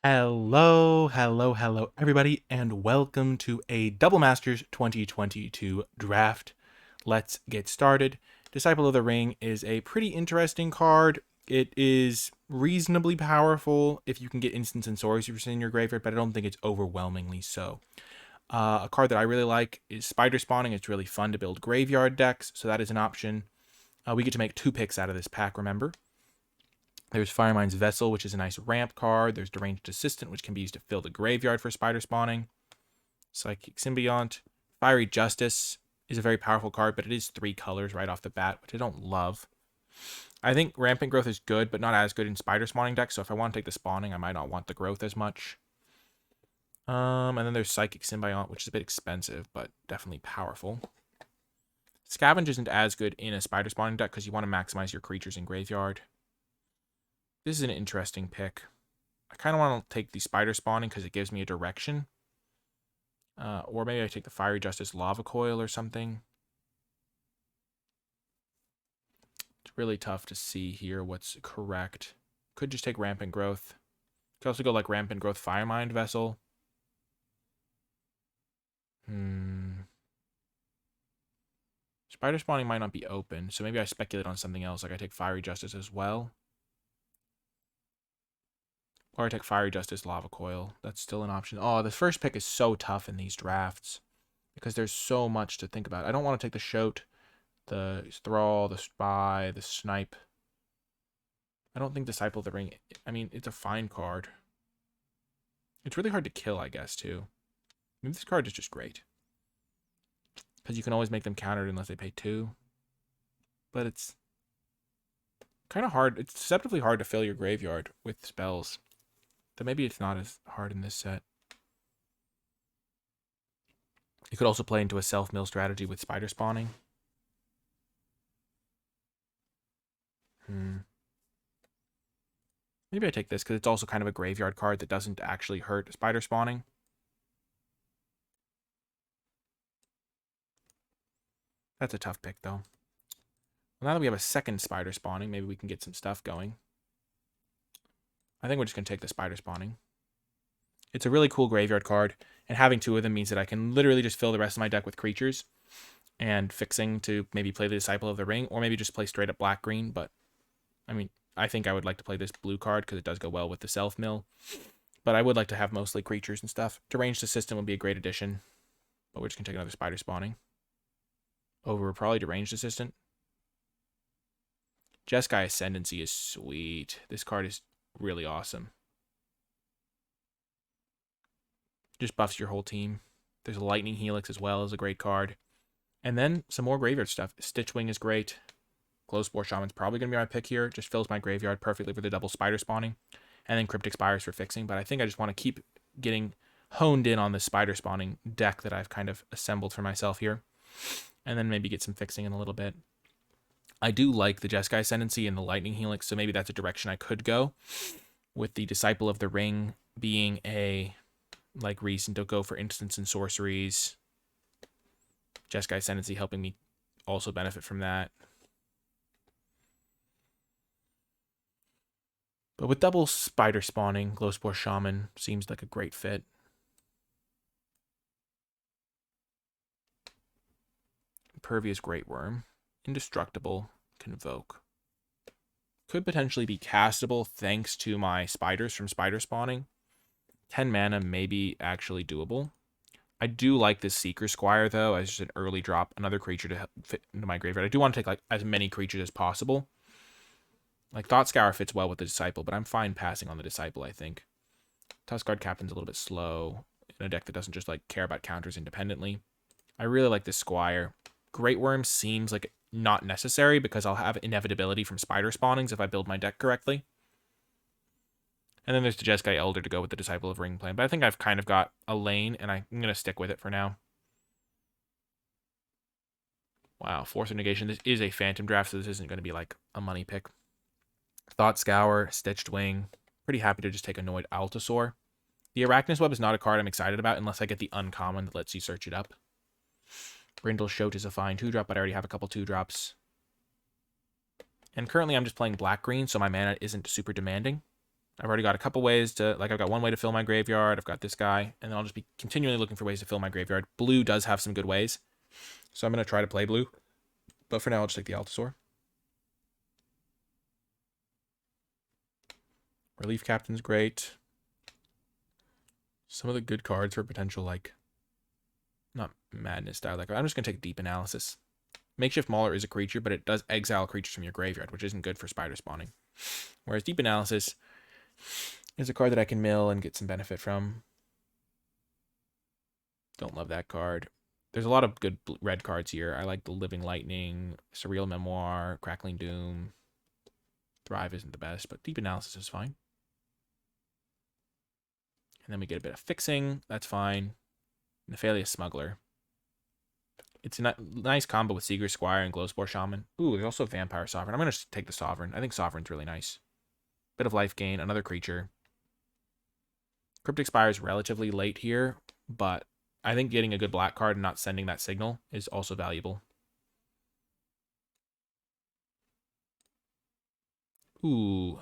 Hello, everybody, and welcome to a Double Masters 2022 draft. Let's get started. Disciple of the Ring is a pretty interesting card. It is reasonably powerful if you can get instants and sorceries in your graveyard, but I don't think it's overwhelmingly so. A card that I really like is Spider Spawning. It's really fun to build graveyard decks, so that is an option. We get to make 2 picks out of this pack, remember? There's Firemind's Vessel, which is a nice ramp card. There's Deranged Assistant, which can be used to fill the graveyard for spider spawning. Psychic Symbiont. Fiery Justice is a very powerful card, but it is 3 colors right off the bat, which I don't love. I think Rampant Growth is good, but not as good in spider spawning decks, so if I want to take the spawning, I might not want the growth as much. And then there's Psychic Symbiont, which is a bit expensive, but definitely powerful. Scavenge isn't as good in a spider spawning deck because you want to maximize your creatures in graveyard. This is an interesting pick. I kind of want to take the spider spawning because it gives me a direction. Or maybe I take the Fiery Justice Lava Coil or something. It's really tough to see here what's correct. Could just take Rampant Growth. Could also go like Rampant Growth Firemind Vessel. Spider spawning might not be open, so maybe I speculate on something else. Like I take Fiery Justice as well. Or I take Fiery Justice Lava Coil. That's still an option. Oh, the first pick is so tough in these drafts because there's so much to think about. I don't want to take the Shoat, the Thrall, the Spy, the Snipe. I don't think Disciple of the Ring... I mean, it's a fine card. It's really hard to kill, I guess, too. I mean, this card is just great. Because you can always make them countered unless they pay 2. But it's kind of hard. It's deceptively hard to fill your graveyard with spells. Though maybe it's not as hard in this set. You could also play into a self-mill strategy with spider spawning. Maybe I take this because it's also kind of a graveyard card that doesn't actually hurt spider spawning. That's a tough pick, though. Well, now that we have a second spider spawning, maybe we can get some stuff going. I think we're just going to take the spider spawning. It's a really cool graveyard card, and having 2 of them means that I can literally just fill the rest of my deck with creatures and fixing to maybe play the Disciple of the Ring, or maybe just play straight up black-green, but I mean, I think I would like to play this blue card because it does go well with the self-mill, but I would like to have mostly creatures and stuff. Deranged Assistant would be a great addition, but we're just going to take another spider spawning. Over probably Deranged Assistant. Jeskai Ascendancy is sweet. This card is really awesome. Just buffs your whole team. There's Lightning Helix as well as a great card. And then some more graveyard stuff. Stitchwing is great. Glowspore Shaman's probably going to be my pick here. Just fills my graveyard perfectly for the double spider spawning. And then Cryptic Spires for fixing. But I think I just want to keep getting honed in on the spider spawning deck that I've kind of assembled for myself here. And then maybe get some fixing in a little bit. I do like the Jeskai Ascendancy and the Lightning Helix, so maybe that's a direction I could go. With the Disciple of the Ring being a reason to go for instants and sorceries. Jeskai Ascendancy helping me also benefit from that. But with double spider spawning, Glowspore Shaman seems like a great fit. Impervious Great Worm. Indestructible. Convoke. Could potentially be castable thanks to my spiders from spider spawning. 10 mana may be actually doable. I do like this Seeker Squire, though, as just an early drop. Another creature to fit into my graveyard. I do want to take as many creatures as possible. Thought Scour fits well with the Disciple, but I'm fine passing on the Disciple, I think. Tuskguard Captain's a little bit slow in a deck that doesn't just care about counters independently. I really like this Squire. Great Worm seems like not necessary because I'll have inevitability from spider spawnings if I build my deck correctly. And then there's the Jeskai Elder to go with the Disciple of Ring plan. But I think I've kind of got a lane, and I'm going to stick with it for now. Wow, Force of Negation. This is a Phantom draft, so this isn't going to be a money pick. Thought Scour, Stitched Wing. Pretty happy to just take Annoyed Altasaur. The Arachnus Web is not a card I'm excited about unless I get the uncommon that lets you search it up. Brindle Shoat is a fine 2-drop, but I already have a couple 2-drops. And currently I'm just playing black-green, so my mana isn't super demanding. I've already got a couple ways to, like, I've got one way to fill my graveyard. I've got this guy, and then I'll just be continually looking for ways to fill my graveyard. Blue does have some good ways, so I'm going to try to play blue. But for now, I'll just take the Altasaur. Relief Captain's great. Some of the good cards for potential, like, not madness style. Like, I'm just going to take Deep Analysis. Makeshift Mauler is a creature, but it does exile creatures from your graveyard, which isn't good for spider spawning. Whereas Deep Analysis is a card that I can mill and get some benefit from. Don't love that card. There's a lot of good red cards here. I like the Living Lightning, Surreal Memoir, Crackling Doom. Thrive isn't the best, but Deep Analysis is fine. And then we get a bit of fixing. That's fine. Nefalious Smuggler. It's a nice combo with Seeger Squire and Glowspore Shaman. Ooh, there's also Vampire Sovereign. I'm going to take the Sovereign. I think Sovereign's really nice. Bit of life gain, another creature. Cryptic Spire is relatively late here, but I think getting a good black card and not sending that signal is also valuable. Ooh,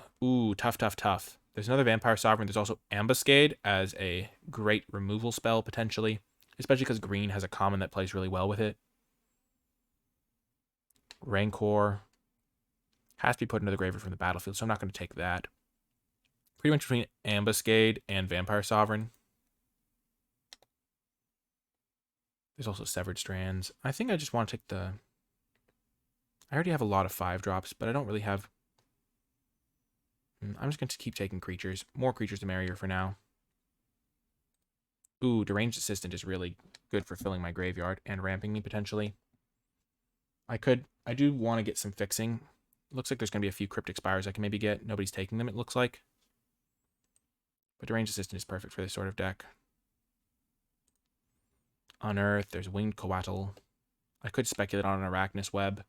tough, tough, tough. There's another Vampire Sovereign. There's also Ambuscade as a great removal spell, potentially. Especially because green has a common that plays really well with it. Rancor. Has to be put into the graveyard from the battlefield, so I'm not going to take that. Pretty much between Ambuscade and Vampire Sovereign. There's also Severed Strands. I think I just want to take the... I already have a lot of 5-drops, but I don't really have... I'm just going to keep taking creatures. More creatures the merrier for now. Ooh, Deranged Assistant is really good for filling my graveyard and ramping me, potentially. I do want to get some fixing. Looks like there's going to be a few Cryptic Spires I can maybe get. Nobody's taking them, it looks like. But Deranged Assistant is perfect for this sort of deck. Unearth, there's Winged Coatl. I could speculate on an Arachnus Web.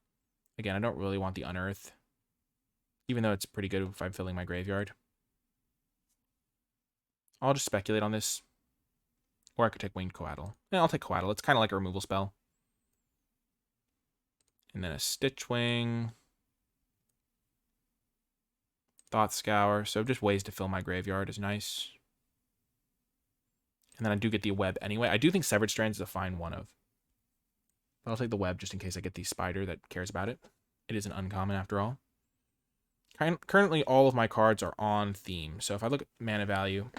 Again, I don't really want the Unearth, even though it's pretty good if I'm filling my graveyard. I'll just speculate on this. Or I could take Winged Coatl. Yeah, I'll take Coatl. It's kind of like a removal spell. And then a Stitchwing. Thought Scour. So just ways to fill my graveyard is nice. And then I do get the web anyway. I do think Severed Strands is a fine one of. But I'll take the web just in case I get the spider that cares about it. It is an uncommon after all. Currently, all of my cards are on theme. So if I look at mana value,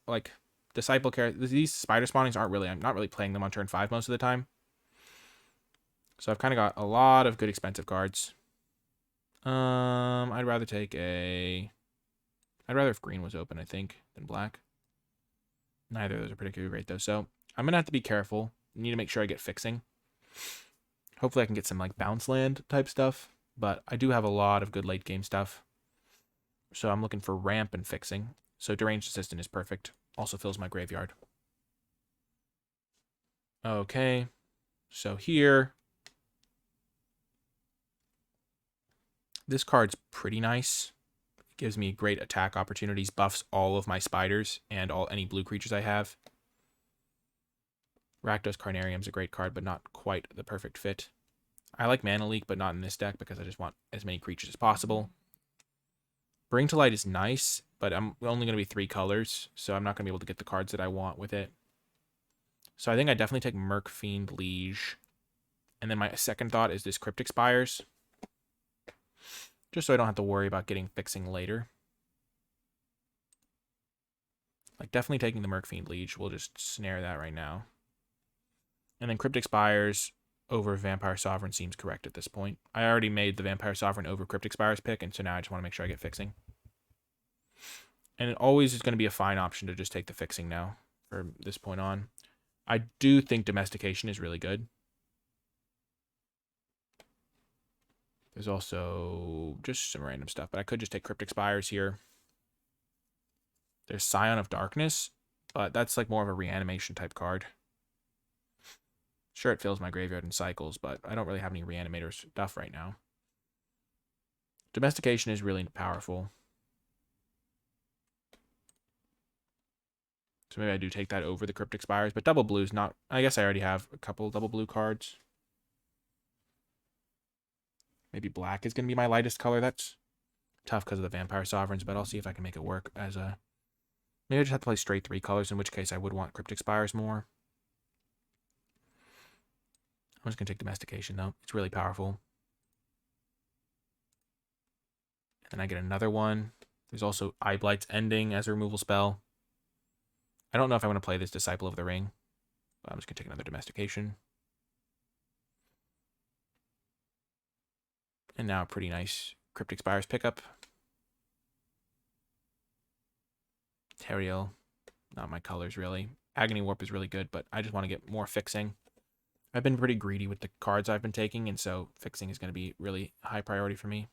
like Disciple Care. These spider spawnings aren't really. I'm not really playing them on turn 5 most of the time. So I've kind of got a lot of good expensive cards. I'd rather take a... I'd rather if green was open, I think, than black. Neither of those are particularly great, though. So I'm going to have to be careful. I need to make sure I get fixing. Hopefully I can get some like bounce land type stuff. But I do have a lot of good late game stuff. So I'm looking for ramp and fixing. So Deranged Assistant is perfect. Also fills my graveyard. Okay. So here... This card's pretty nice. It gives me great attack opportunities, buffs all of my spiders and any blue creatures I have. Rakdos Carnarium's a great card, but not quite the perfect fit. I like Mana Leak, but not in this deck because I just want as many creatures as possible. Bring to Light is nice, but I'm only going to be 3 colors, so I'm not going to be able to get the cards that I want with it. So I think I definitely take Merc Fiend Liege. And then my second thought is this Cryptic Spires. Just so I don't have to worry about getting fixing later. Like, definitely taking the Merc Fiend Liege. We'll just snare that right now. And then Cryptic Spires over Vampire Sovereign seems correct at this point. I already made the Vampire Sovereign over Cryptic Spires pick, and so now I just want to make sure I get fixing. And it always is going to be a fine option to just take the fixing now from this point on. I do think Domestication is really good. There's also just some random stuff, but I could just take Cryptic Spires here. There's Scion of Darkness, but that's like more of a reanimation type card. Sure, it fills my graveyard in cycles, but I don't really have any reanimator stuff right now. Domestication is really powerful. So maybe I do take that over the Cryptic Spires, but double blue's not... I guess I already have a couple double blue cards. Maybe black is going to be my lightest color. That's tough because of the Vampire Sovereigns, but I'll see if I can make it work as a... Maybe I just have to play straight 3 colors, in which case I would want Cryptic Spires more. I'm just going to take Domestication, though. It's really powerful. And then I get another one. There's also Eye Blight's ending as a removal spell. I don't know if I want to play this Disciple of the Ring, but I'm just going to take another Domestication. And now a pretty nice Cryptic Spires pickup. Teriel, not my colors really. Agony Warp is really good, but I just want to get more fixing. I've been pretty greedy with the cards I've been taking, and so fixing is going to be really high priority for me.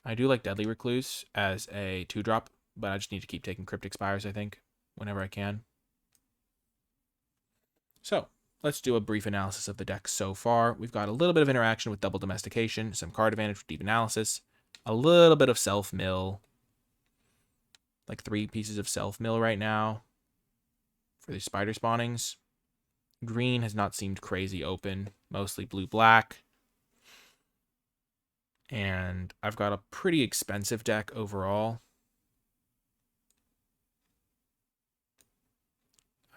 I do like Deadly Recluse as a 2-drop, but I just need to keep taking Cryptic Spires, I think, whenever I can. So, let's do a brief analysis of the deck so far. We've got a little bit of interaction with Double Domestication, some card advantage with Deep Analysis, a little bit of self-mill, like 3 pieces of self-mill right now for the spider spawnings. Green has not seemed crazy open, mostly blue-black. And I've got a pretty expensive deck overall.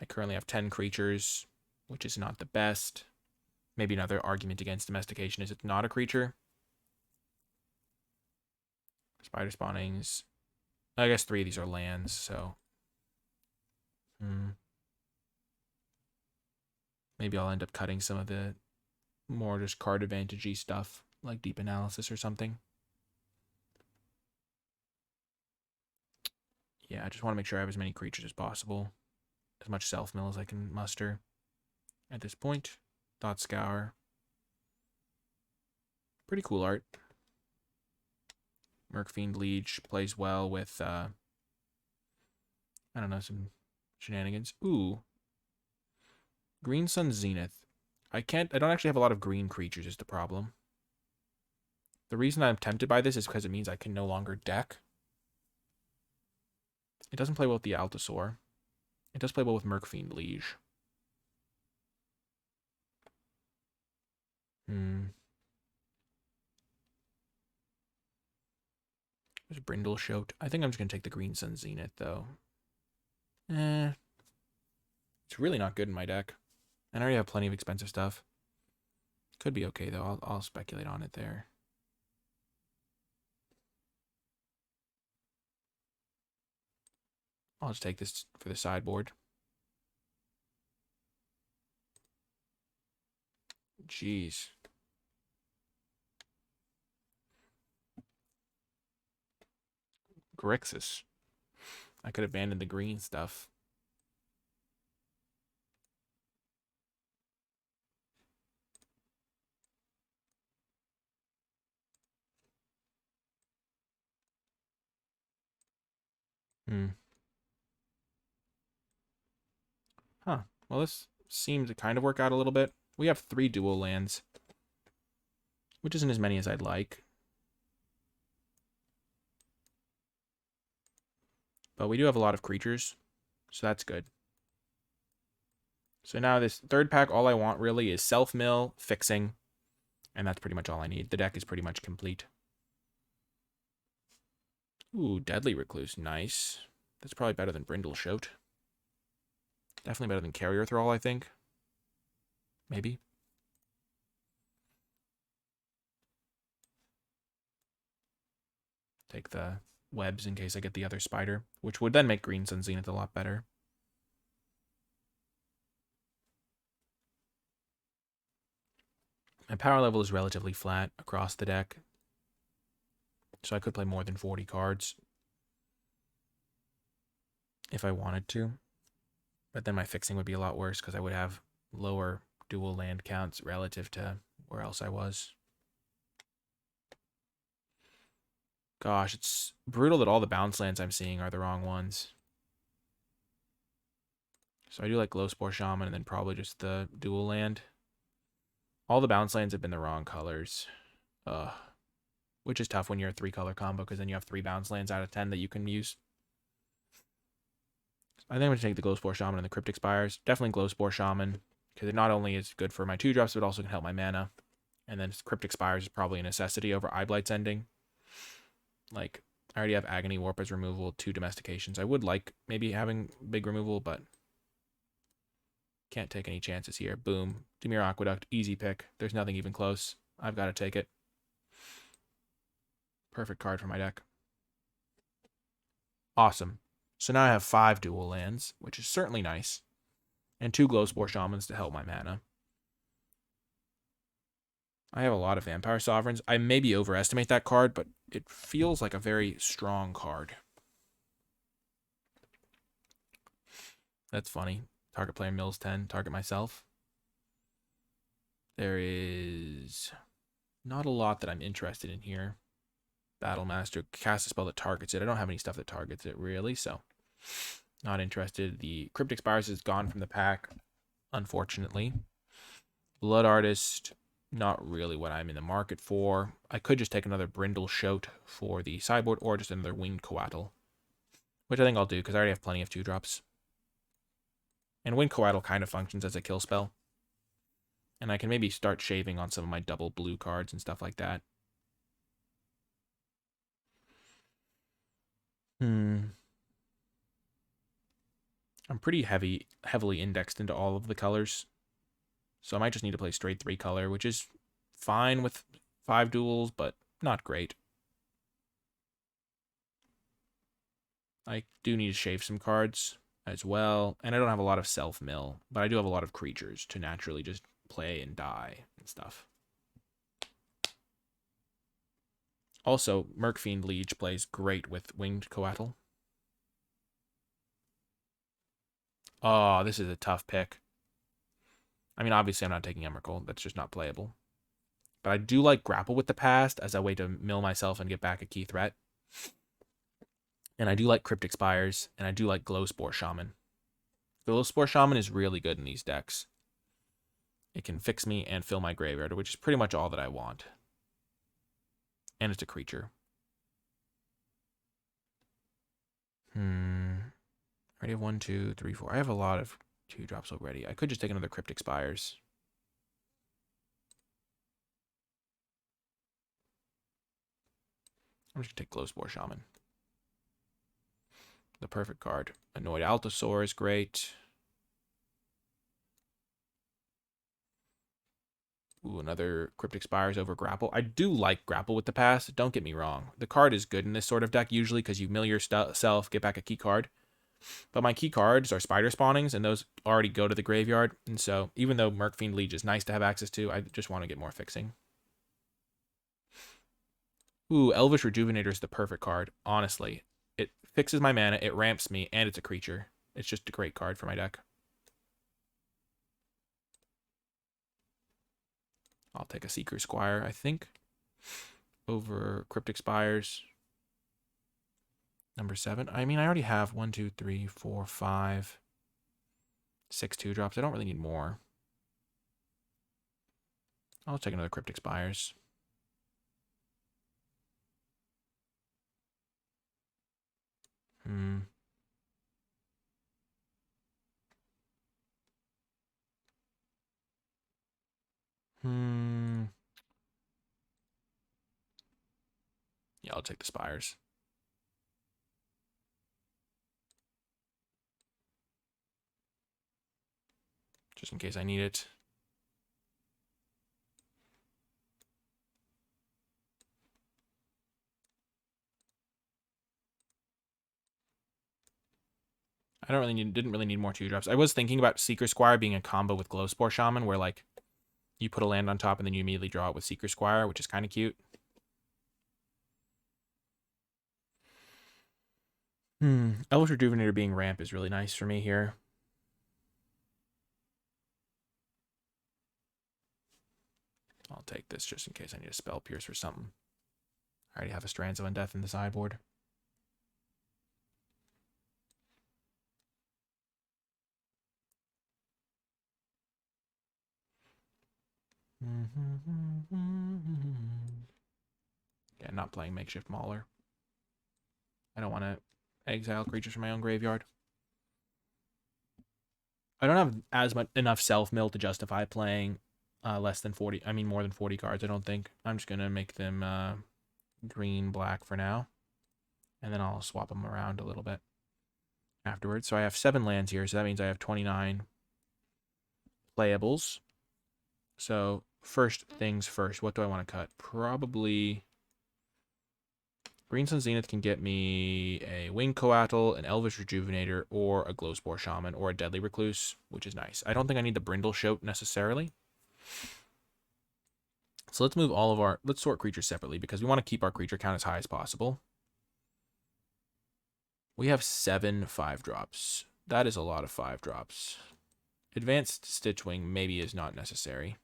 I currently have 10 creatures, which is not the best. Maybe another argument against Domestication is it's not a creature. Spider spawnings. I guess 3 of these are lands, so... Maybe I'll end up cutting some of the more just card advantage-y stuff, like Deep Analysis or something. Yeah, I just want to make sure I have as many creatures as possible. As much self-mill as I can muster at this point. Thought Scour. Pretty cool art. Mercfiend Leech plays well with, I don't know, some shenanigans. Ooh. Green Sun Zenith. I don't actually have a lot of green creatures is the problem. The reason I'm tempted by this is because it means I can no longer deck. It doesn't play well with the Altasaur. It does play well with Mercfiend Liege. There's Brindleshote. I think I'm just going to take the Green Sun Zenith, though. It's really not good in my deck. And I already have plenty of expensive stuff. Could be okay, though. I'll speculate on it there. I'll just take this for the sideboard. Jeez. Grixis. I could abandon the green stuff. Huh. Well, this seems to kind of work out a little bit. We have 3 dual lands, which isn't as many as I'd like. But we do have a lot of creatures, so that's good. So now this third pack, all I want really is self-mill, fixing, and that's pretty much all I need. The deck is pretty much complete. Ooh, Deadly Recluse, nice. That's probably better than Brindleshote. Definitely better than Carrier Thrall, I think. Maybe. Take the webs in case I get the other spider, which would then make Green Sun Zenith a lot better. My power level is relatively flat across the deck, so I could play more than 40 cards if I wanted to. But then my fixing would be a lot worse because I would have lower dual land counts relative to where else I was. Gosh, it's brutal that all the bounce lands I'm seeing are the wrong ones. So I do like Glowspore Shaman and then probably just the dual land. All the bounce lands have been the wrong colors. Which is tough when you're a 3-color combo because then you have 3 bounce lands out of 10 that you can use. I think I'm going to take the Glowspore Shaman and the Cryptic Spires. Definitely Glowspore Shaman, because it not only is good for my 2-drops, but also can help my mana. And then Cryptic Spires is probably a necessity over Eyeblight's ending. Like, I already have Agony Warp as removal, 2 domestications. I would like maybe having big removal, but can't take any chances here. Boom. Dimir Aqueduct, easy pick. There's nothing even close. I've got to take it. Perfect card for my deck. Awesome. So now I have 5 dual lands, which is certainly nice. And 2 Glowspore Shamans to help my mana. I have a lot of Vampire Sovereigns. I maybe overestimate that card, but it feels like a very strong card. That's funny. Target player mills 10, target myself. There is not a lot that I'm interested in here. Battlemaster, cast a spell that targets it. I don't have any stuff that targets it, really, so not interested. The Cryptic Spires is gone from the pack, unfortunately. Blood Artist, not really what I'm in the market for. I could just take another Brindle Shoat for the sideboard, or just another Winged Coatl, which I think I'll do, because I already have plenty of 2-drops. And Winged Coatl kind of functions as a kill spell. And I can maybe start shaving on some of my double blue cards and stuff like that. I'm pretty heavily indexed into all of the colors. So I might just need to play straight 3 color, which is fine with 5 duels, but not great. I do need to shave some cards as well. And I don't have a lot of self-mill, but I do have a lot of creatures to naturally just play and die and stuff. Also, Murkfiend Liege plays great with Winged Coatl. Oh, this is a tough pick. I mean, obviously I'm not taking Emrakul. That's just not playable. But I do like Grapple with the Past as a way to mill myself and get back a key threat. And I do like Cryptic Spires, and I do like Glowspore Shaman. Glowspore Shaman is really good in these decks. It can fix me and fill my graveyard, which is pretty much all that I want. And it's a creature. I already have 1, 2, 3, 4. I have a lot of 2-drops already. I could just take another Cryptic Spires. I'm just going to take Glowspore Shaman. The perfect card. Annoyed Altosaur is great. Ooh, another Cryptic Spires over Grapple. I do like Grapple with the Past. Don't get me wrong. The card is good in this sort of deck usually because you mill yourself, get back a key card. But my key cards are Spider Spawnings, and those already go to the graveyard. And so even though Murkfiend Liege is nice to have access to, I just want to get more fixing. Ooh, Elvish Rejuvenator is the perfect card, honestly. It fixes my mana, it ramps me, and it's a creature. It's just a great card for my deck. I'll take a Seeker Squire, I think, over Cryptic Spires. Number 7. I mean, I already have 1, 2, 3, 4, 5, 6 2-drops. I don't really need more. I'll take another Cryptic Spires. Yeah, I'll take the Spires. Just in case I need it. I didn't really need more 2-drops. I was thinking about Seeker Squire being a combo with Glowspore Shaman, where like you put a land on top and then you immediately draw it with Seeker Squire, which is kind of cute. Elvish Rejuvenator being ramp is really nice for me here. I'll take this just in case I need a Spell Pierce or something. I already have a Strands of Undeath in the sideboard. Yeah, not playing Makeshift Mauler. I don't want to exile creatures from my own graveyard. I don't have enough self-mill to justify playing less than 40. I mean, more than 40 cards, I don't think. I'm just going to make them green, black for now. And then I'll swap them around a little bit afterwards. So I have 7 lands here, so that means I have 29 playables. So first things first, what do I want to cut? Probably Green Sun Zenith can get me a Winged Coatl, an Elvish Rejuvenator, or a Glowspore Shaman, or a Deadly Recluse, which is nice. I don't think I need the Brindle Shoat necessarily. So let's move all of our... Let's sort creatures separately, because we want to keep our creature count as high as possible. We have 7 5-drops. That is a lot of 5-drops. Advanced Stitchwing maybe is not necessary.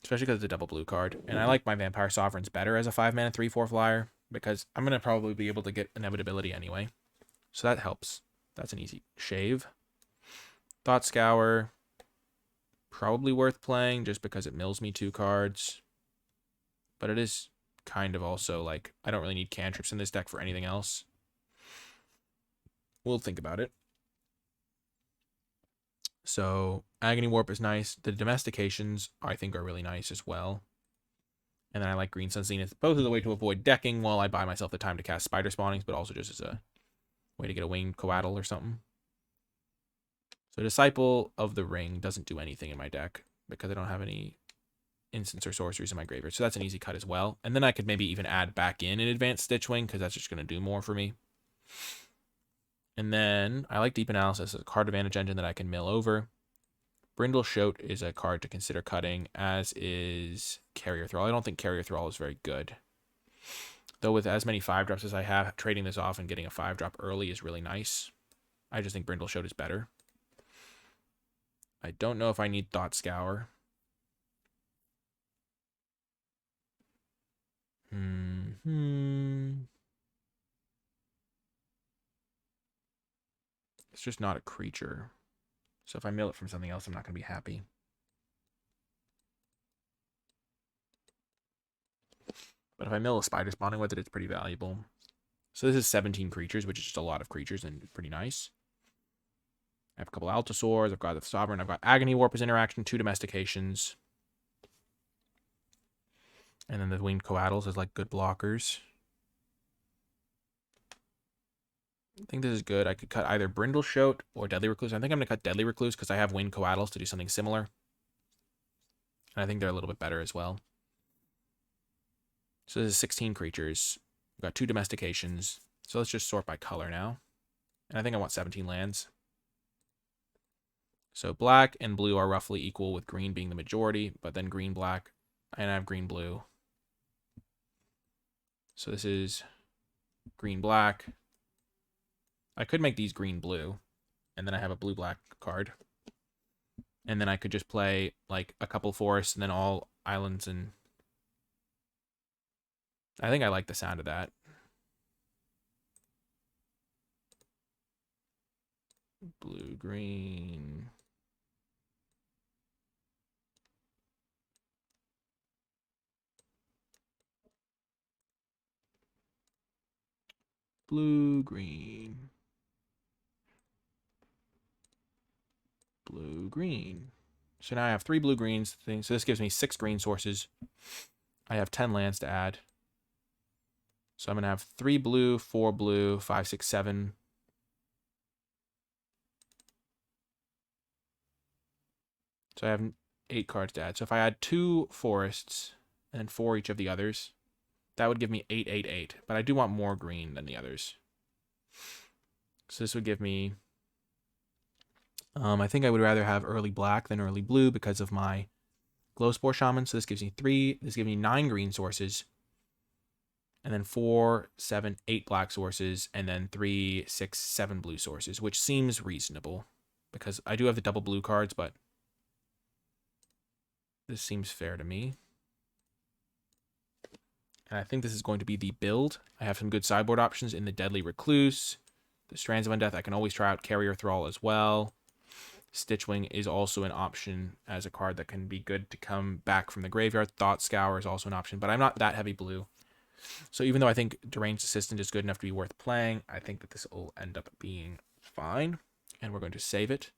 Especially because it's a double blue card. And I like my Vampire Sovereigns better as a 5-mana 3/4 flyer, because I'm going to probably be able to get Inevitability anyway. So that helps. That's an easy shave. Thought Scour. Probably worth playing just because it mills me 2 cards. But it is kind of also like, I don't really need cantrips in this deck for anything else. We'll think about it. So Agony Warp is nice. The Domestications, I think, are really nice as well. And then I like Green Sun Zenith, both as a way to avoid decking while I buy myself the time to cast Spider Spawnings, but also just as a way to get a Winged Coatl or something. So Disciple of the Ring doesn't do anything in my deck because I don't have any instants or sorceries in my graveyard. So that's an easy cut as well. And then I could maybe even add back in an Advanced Stitchwing because that's just going to do more for me. And then I like Deep Analysis as a card advantage engine that I can mill over. Brindle Shoat is a card to consider cutting, as is Carrier Thrall. I don't think Carrier Thrall is very good. Though with as many 5-drops as I have, trading this off and getting a 5-drop early is really nice. I just think Brindle Shoat is better. I don't know if I need Thought Scour. It's just not a creature. So if I mill it from something else, I'm not going to be happy. But if I mill a Spider Spawning with it, it's pretty valuable. So this is 17 creatures, which is just a lot of creatures and pretty nice. I have a couple Altosaurs. I've got the Sovereign. I've got Agony Warp as interaction, 2 Domestications. And then the Winged Coatls as like good blockers. I think this is good. I could cut either Brindle Shoat or Deadly Recluse. I think I'm going to cut Deadly Recluse because I have Winged Coatls to do something similar. And I think they're a little bit better as well. So this is 16 creatures. We've got 2 Domestications. So let's just sort by color now. And I think I want 17 lands. So black and blue are roughly equal, with green being the majority, but then green, black, and I have green, blue. So this is green, black. I could make these green, blue, and then I have a blue, black card. And then I could just play like a couple forests and then all islands, and I think I like the sound of that. Blue, green. Blue, green. Blue, green. So now I have 3 blue greens things. So this gives me 6 green sources. I have 10 lands to add. So I'm going to have 3 blue, 4 blue, 5, 6, 7. So I have 8 cards to add. So if I add 2 forests and then 4 each of the others, that would give me 8, 8, 8. But I do want more green than the others. So this would give me... I think I would rather have early black than early blue because of my Glowspore Shaman. So this gives me 3. This gives me 9 green sources. And then 4, 7, 8 black sources. And then 3, 6, 7 blue sources, which seems reasonable. Because I do have the double blue cards, but this seems fair to me. And I think this is going to be the build. I have some good sideboard options in the Deadly Recluse. The Strands of Undeath, I can always try out Carrier Thrall as well. Stitchwing is also an option as a card that can be good to come back from the graveyard. Thought Scour is also an option, but I'm not that heavy blue. So even though I think Deranged Assistant is good enough to be worth playing, I think that this will end up being fine. And we're going to save it.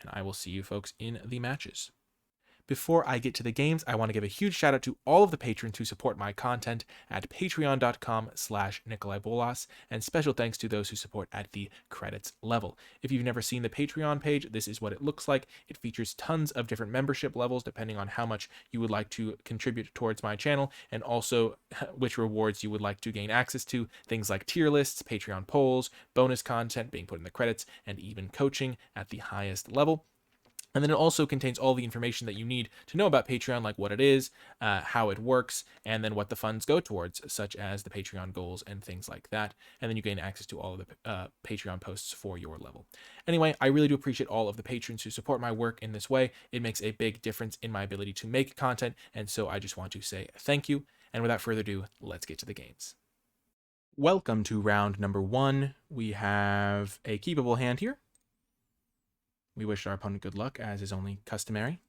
And I will see you folks in the matches. Before I get to the games, I want to give a huge shout out to all of the patrons who support my content at patreon.com/NicolaiBolas, and special thanks to those who support at the credits level. If you've never seen the Patreon page, this is what it looks like. It features tons of different membership levels depending on how much you would like to contribute towards my channel, and also which rewards you would like to gain access to. Things like tier lists, Patreon polls, bonus content being put in the credits, and even coaching at the highest level. And then it also contains all the information that you need to know about Patreon, like what it is, how it works, and then what the funds go towards, such as the Patreon goals and things like that. And then you gain access to all of the Patreon posts for your level. Anyway, I really do appreciate all of the patrons who support my work in this way. It makes a big difference in my ability to make content, and so I just want to say thank you. And without further ado, let's get to the games. Welcome to round number 1. We have a keepable hand here. We wish our opponent good luck, as is only customary.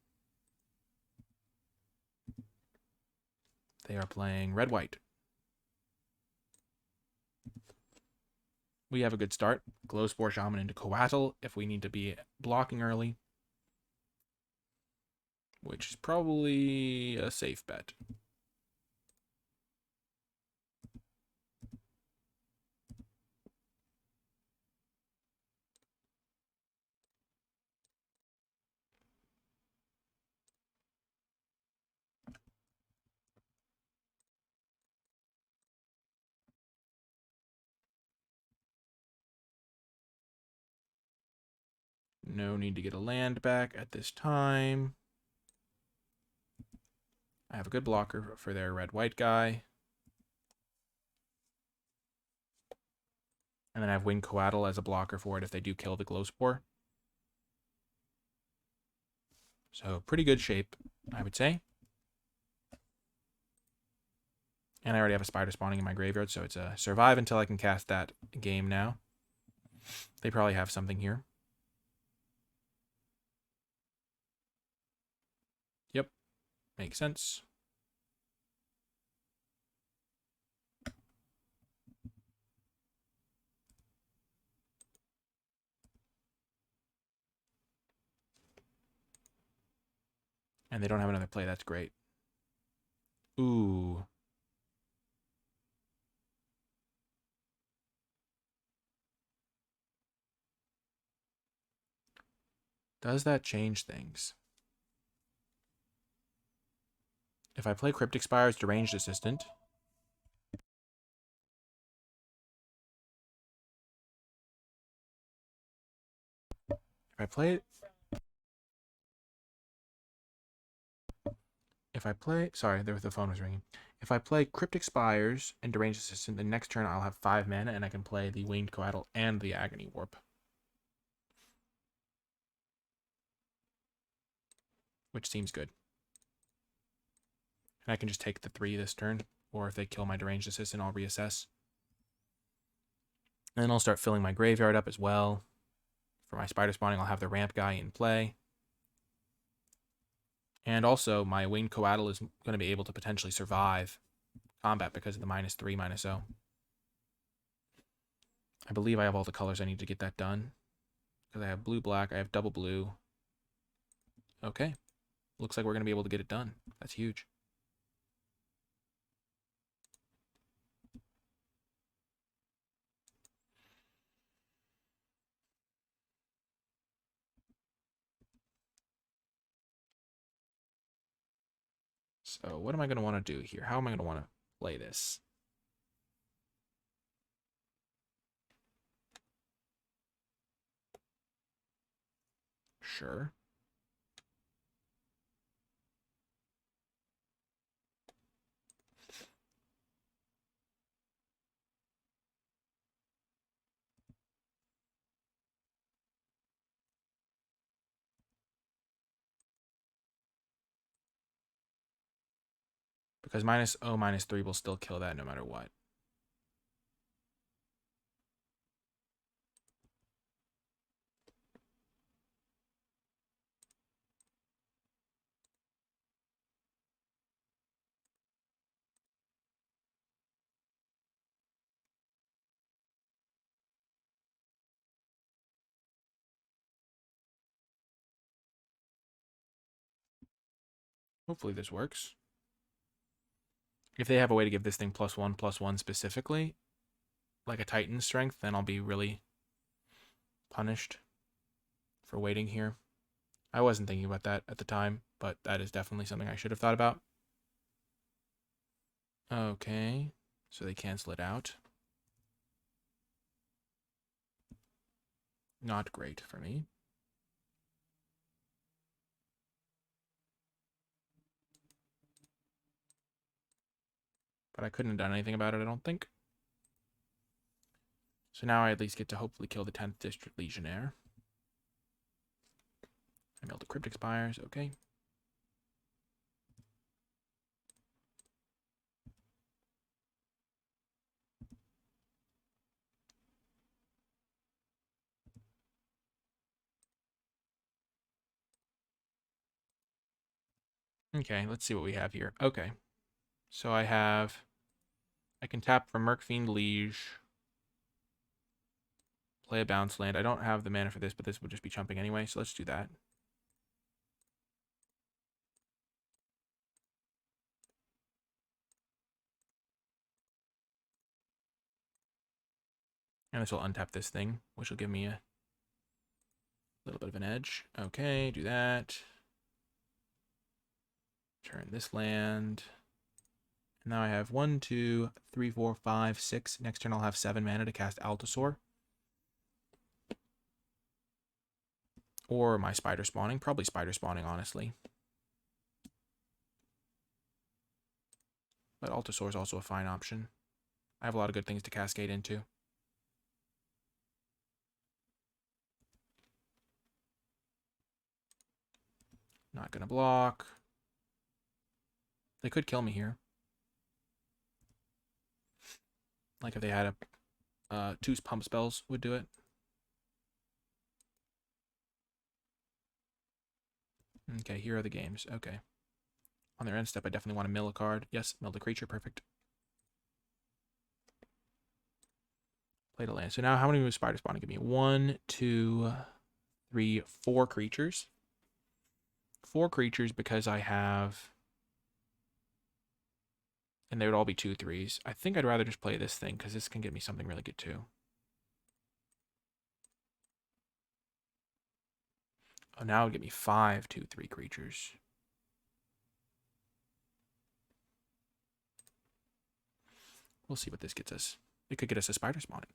They are playing red-white. We have a good start. Glowspore Shaman into Coatl if we need to be blocking early, which is probably a safe bet. No need to get a land back at this time. I have a good blocker for their red-white guy. And then I have Winged Coatl as a blocker for it if they do kill the Glowspore. So pretty good shape, I would say. And I already have a spider spawning in my graveyard, so it's a survive until I can cast that game now. They probably have something here. Yep, makes sense. And they don't have another play. That's great. Ooh. Does that change things? If I play Cryptic Spire's Deranged Assistant, sorry, the phone was ringing. If I play Cryptic Spires and Deranged Assistant, the next turn I'll have 5 mana and I can play the Winged Coatl and the Agony Warp, which seems good. And I can just take the 3 this turn, or if they kill my Deranged Assistant, I'll reassess. And then I'll start filling my graveyard up as well. For my spider spawning, I'll have the ramp guy in play. And also, my Winged Coatl is going to be able to potentially survive combat because of the -3/-0. I believe I have all the colors I need to get that done. Because I have blue-black, I have double blue. Okay. Looks like we're going to be able to get it done. That's huge. So what am I going to want to do here? How am I going to want to play this? Sure. Because -0/-3 will still kill that no matter what. Hopefully this works. If they have a way to give this thing +1/+1 specifically, like a Titan strength, then I'll be really punished for waiting here. I wasn't thinking about that at the time, but that is definitely something I should have thought about. Okay, so they cancel it out. Not great for me. But I couldn't have done anything about it, I don't think. So now I at least get to hopefully kill the 10th District Legionnaire. I milled the Cryptic Spires, okay. Okay, let's see what we have here. Okay, so I can tap for Mercfiend Liege, play a bounce land. I don't have the mana for this, but this would just be chumping anyway, so let's do that. And this will untap this thing, which will give me a little bit of an edge. Okay, do that. Turn this land. And now I have 1, 2, 3, 4, 5, 6. Next turn I'll have 7 mana to cast Altasaur. Or my Spider Spawning. Probably Spider Spawning, honestly. But Altasaur is also a fine option. I have a lot of good things to cascade into. Not going to block. They could kill me here. Like if they had a 2 pump spells would do it. Okay, here are the games. Okay. On their end step, I definitely want to mill a card. Yes, mill the creature. Perfect. Played a land. So now how many was Spider Spawning give me? 1, 2, 3, 4 creatures. 4 creatures because I have... And they would all be 2/3s. I think I'd rather just play this thing because this can get me something really good too. Oh, now it would get me 5 2/3 creatures. We'll see what this gets us. It could get us a Spider Spawning.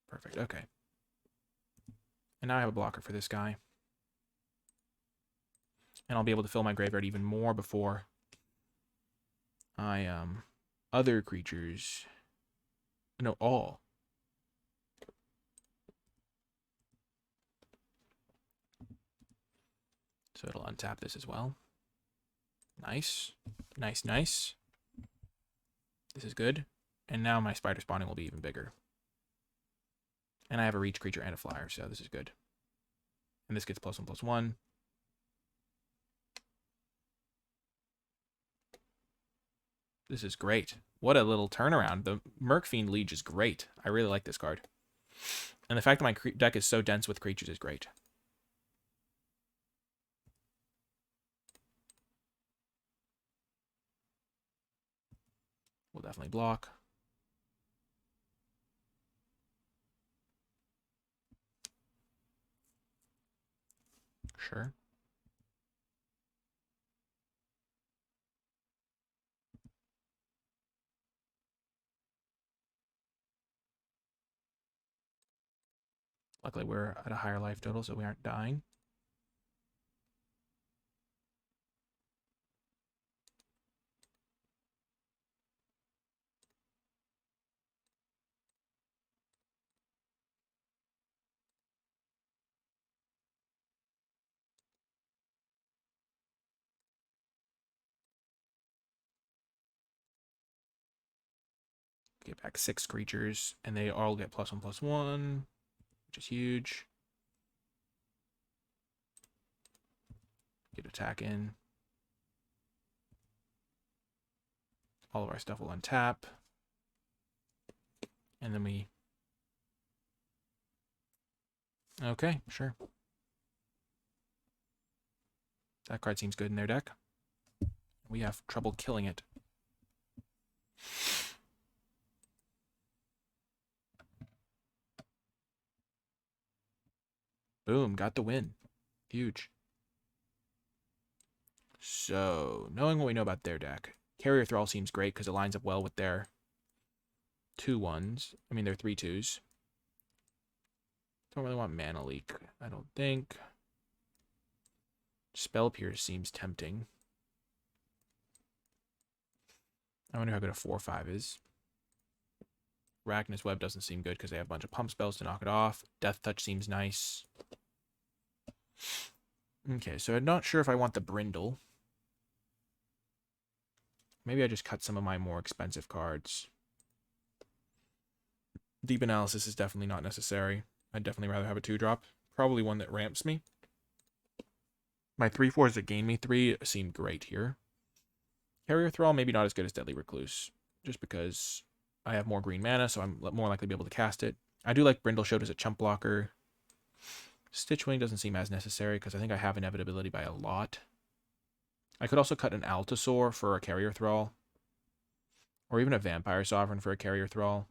Perfect, okay. And now I have a blocker for this guy. And I'll be able to fill my graveyard even more before I, other creatures... No, all. So it'll untap this as well. Nice. Nice, nice. This is good. And now my Spider Spawning will be even bigger. And I have a reach creature and a flyer, so this is good. And this gets +1/+1. This is great. What a little turnaround. The Mercfiend Liege is great. I really like this card. And the fact that my deck is so dense with creatures is great. We'll definitely block. Sure. Luckily, we're at a higher life total, so we aren't dying. Get back 6 creatures, and they all get +1/+1, which is huge. Get attack in. All of our stuff will untap. And then we... Okay, sure. That card seems good in their deck. We have trouble killing it. Boom, got the win. Huge. So, knowing what we know about their deck, Carrier Thrall seems great because it lines up well with their 2/1s. I mean, their 3/2s. Don't really want Mana Leak, I don't think. Spell Pierce seems tempting. I wonder how good a 4/5 is. Arachnus Web doesn't seem good because they have a bunch of pump spells to knock it off. Death Touch seems nice. Okay, so I'm not sure if I want the Brindle. Maybe I just cut some of my more expensive cards. Deep Analysis is definitely not necessary. I'd definitely rather have a 2-drop. Probably one that ramps me. My 3/4s that gain me 3 seem great here. Carrier Thrall, maybe not as good as Deadly Recluse. Just because I have more green mana, so I'm more likely to be able to cast it. I do like Brindle Shout as a chump blocker. Stitch Wing doesn't seem as necessary because I think I have Inevitability by a lot. I could also cut an Altasaur for a Carrier Thrall. Or even a Vampire Sovereign for a Carrier Thrall.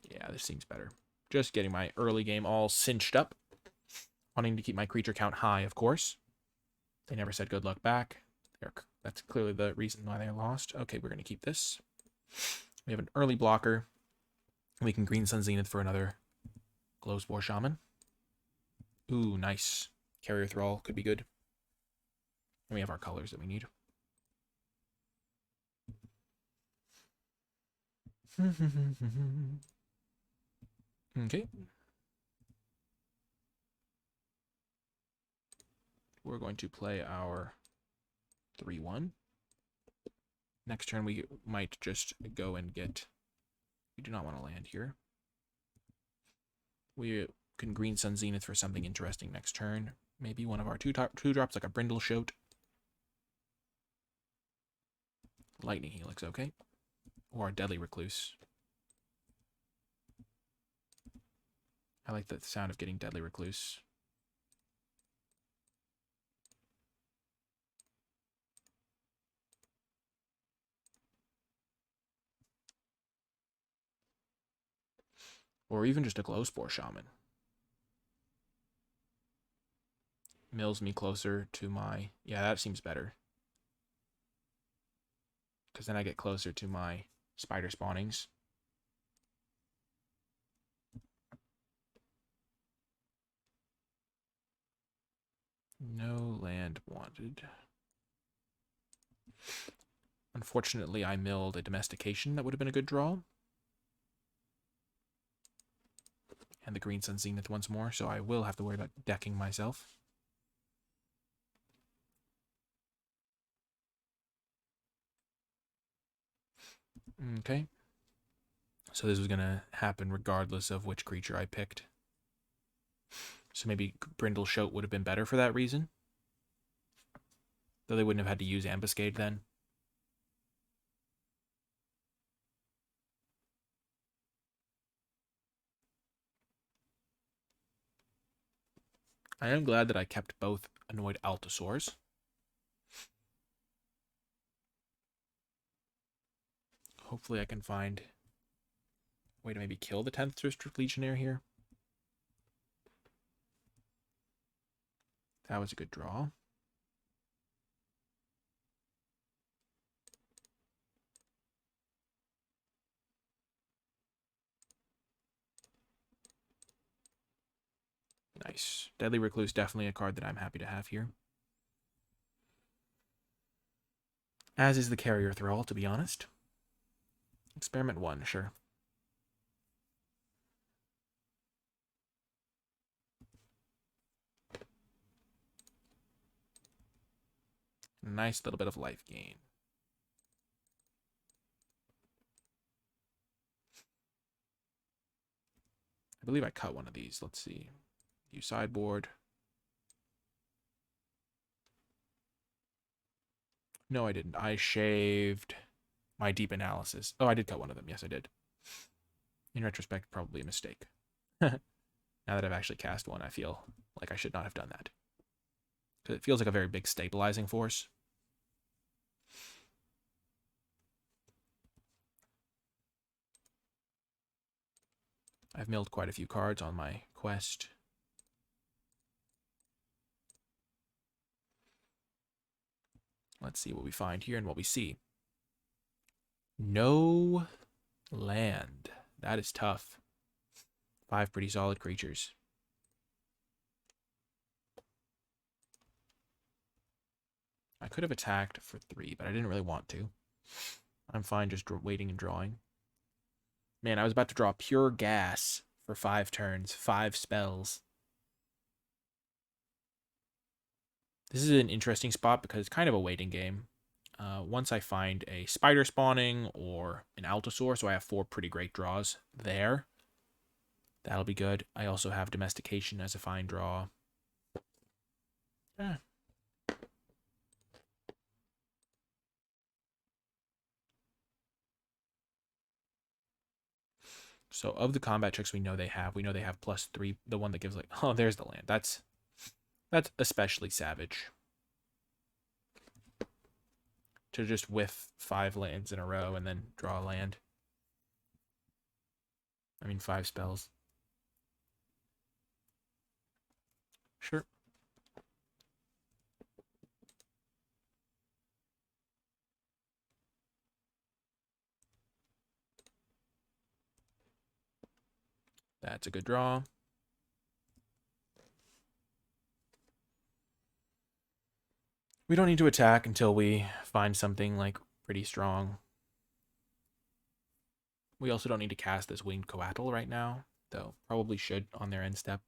Yeah, this seems better. Just getting my early game all cinched up. Wanting to keep my creature count high, of course. They never said good luck back. That's clearly the reason why they lost. Okay, we're going to keep this. We have an early blocker. We can Green Sun Zenith for another Glowspore Shaman. Ooh, nice. Carrier Thrall could be good. And we have our colors that we need. Okay. We're going to play our 3/1. Next turn we might just go and get... We do not want to land here. We can Green Sun Zenith for something interesting next turn. Maybe one of our 2-drops like a Brindle Shout. Lightning Helix, okay. Or a Deadly Recluse. I like the sound of getting Deadly Recluse. Or even just a Glowspore Shaman. Mills me closer to my... Yeah, that seems better. Because then I get closer to my spider spawnings. No land wanted. Unfortunately, I milled a Domestication. That would have been a good draw. And the Green Sun Zenith once more, so I will have to worry about decking myself. Okay. So this was going to happen regardless of which creature I picked. So maybe Brindle Shout would have been better for that reason. Though they wouldn't have had to use Ambuscade then. I am glad that I kept both Annoyed Altasaurs. Hopefully I can find a way to maybe kill the 10th District Legionnaire here. That was a good draw. Nice. Deadly Recluse, definitely a card that I'm happy to have here. As is the Carrier Thrall, to be honest. Experiment 1, sure. Nice little bit of life gain. I believe I cut one of these. Let's see. View sideboard. No, I didn't. I shaved my Deep Analysis. Oh, I did cut one of them. Yes, I did. In retrospect, probably a mistake. Now that I've actually cast one, I feel Like, I should not have done that. Because it feels like a very big stabilizing force. I've milled quite a few cards on my quest. Let's see what we find here and what we see. No land. That is tough. 5 pretty solid creatures. I could have attacked for 3, but I didn't really want to. I'm fine just waiting and drawing. Man, I was about to draw pure gas for 5 turns, 5 spells. This is an interesting spot because it's kind of a waiting game. Once I find a spider spawning or an Altosaur, so I have 4 pretty great draws there. That'll be good. I also have Domestication as a fine draw. Eh. So of the combat tricks we know they have +3. The one that gives like, oh, there's the land. That's especially savage. To just whiff 5 lands in a row and then draw a land. I mean, 5 spells. Sure. That's a good draw. We don't need to attack until we find something like pretty strong. We also don't need to cast this Winged Coatl right now, though probably should on their end step.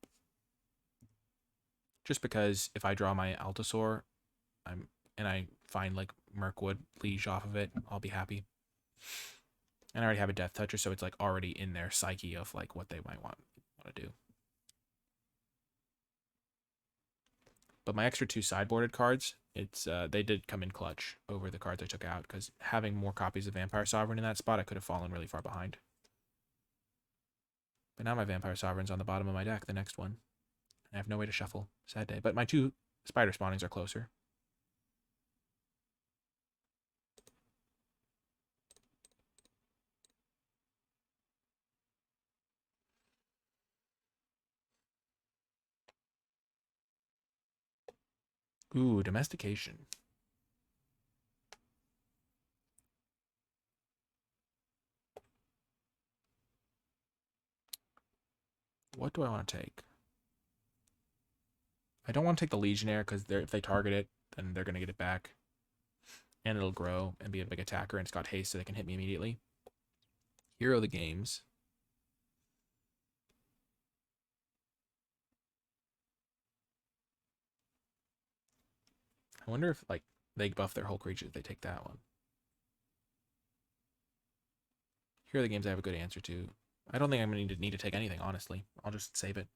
Just because if I draw my Altosaur, and I find like Mirkwood Liege off of it, I'll be happy. And I already have a Death Toucher, so it's like already in their psyche of like what they might want to do. But my extra 2 sideboarded cards, they did come in clutch over the cards I took out, because having more copies of Vampire Sovereign in that spot, I could have fallen really far behind. But now my Vampire Sovereign's on the bottom of my deck, the next one. I have no way to shuffle. Sad day. But my 2 spider spawnings are closer. Ooh, Domestication. What do I want to take? I don't want to take the Legionnaire, because if they target it, then they're going to get it back. And it'll grow and be a big attacker, and it's got haste, so they can hit me immediately. Hero of the Games. I wonder if, like, they buff their whole creature if they take that one. Here are the games I have a good answer to. I don't think I'm going to need to take anything, honestly. I'll just save it.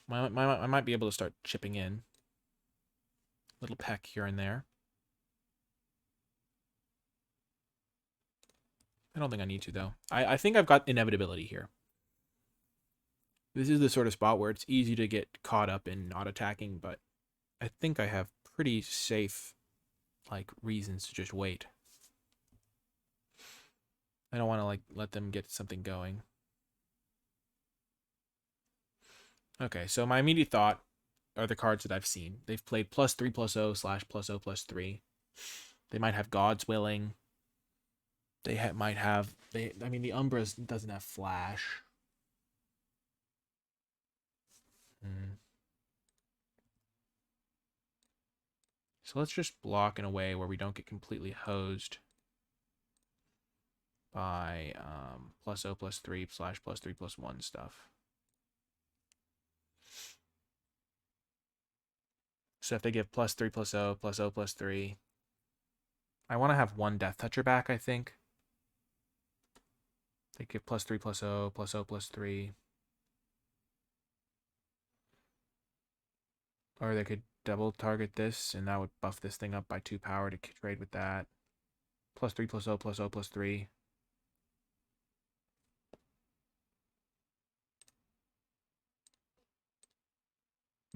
I might be able to start chipping in. Little peck here and there. I don't think I need to, though. I think I've got inevitability here. This is the sort of spot where it's easy to get caught up in not attacking, but I think I have pretty safe, like, reasons to just wait. I don't want to, like, let them get something going. Okay, so my immediate thought are the cards that I've seen. They've played +3/+0/+0/+3. They might have God's Willing. They might have... I mean, the Umbra doesn't have Flash. So let's just block in a way where we don't get completely hosed by +0/+3/+3/+1 stuff. So if they give +3/+0/+0/+3, I want to have 1 Death Toucher back, I think. They give +3/+0/+0/+3. Or they could double target this, and that would buff this thing up by 2 power to trade with that. +3/+0/+0/+3.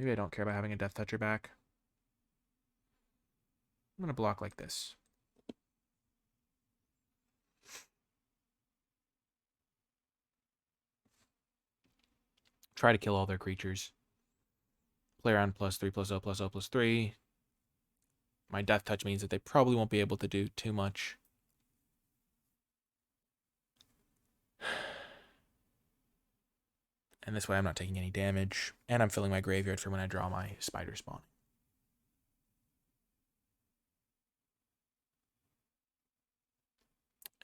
Maybe I don't care about having a Death Toucher back. I'm going to block like this. Try to kill all their creatures. Play around +3/+0/+0/+3. My Death Touch means that they probably won't be able to do too much. And this way I'm not taking any damage. And I'm filling my graveyard for when I draw my spider spawn.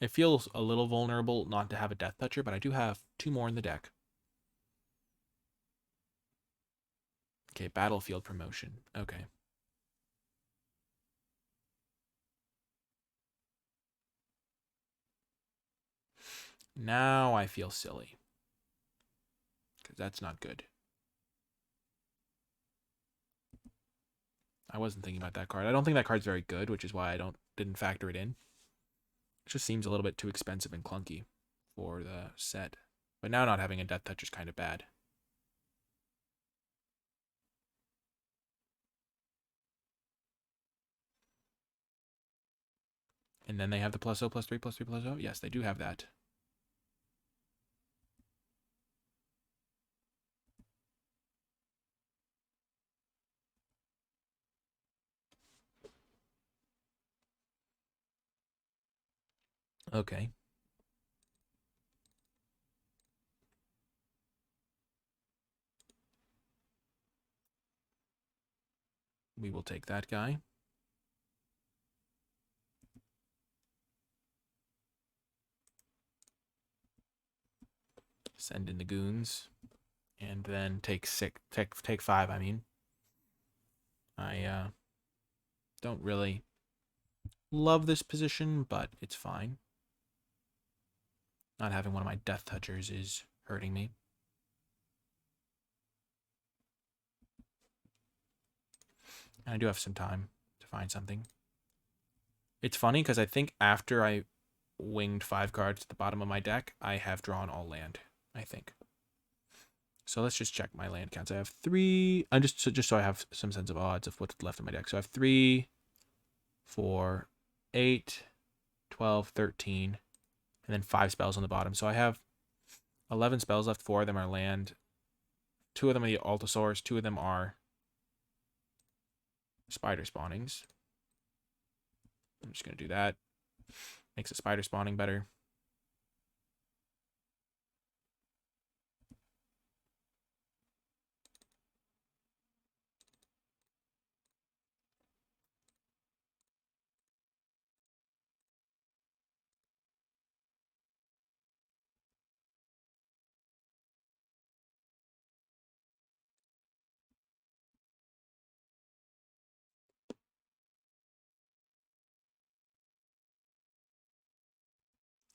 It feels a little vulnerable not to have a Death Toucher, but I do have 2 more in the deck. Okay, Battlefield Promotion. Okay. Now I feel silly. Because that's not good. I wasn't thinking about that card. I don't think that card's very good, which is why I didn't factor it in. It just seems a little bit too expensive and clunky for the set. But now not having a Death Touch is kind of bad. And then they have the +0/+3/+3/+0. Yes, they do have that. Okay. We will take that guy. Send in the goons. And then take 5, I mean. I don't really love this position, but it's fine. Not having one of my Death Touchers is hurting me. And I do have some time to find something. It's funny because I think after I winged 5 cards to the bottom of my deck, I have drawn all land, I think. So let's just check my land counts. I have 3. I'm just so I have some sense of odds of what's left in my deck. So I have 3, 4, 8, 12, 13, and then 5 spells on the bottom. So I have 11 spells left. 4 of them are land. 2 of them are the Altosaurs. 2 of them are spider spawnings. I'm just going to do that. Makes the spider spawning better.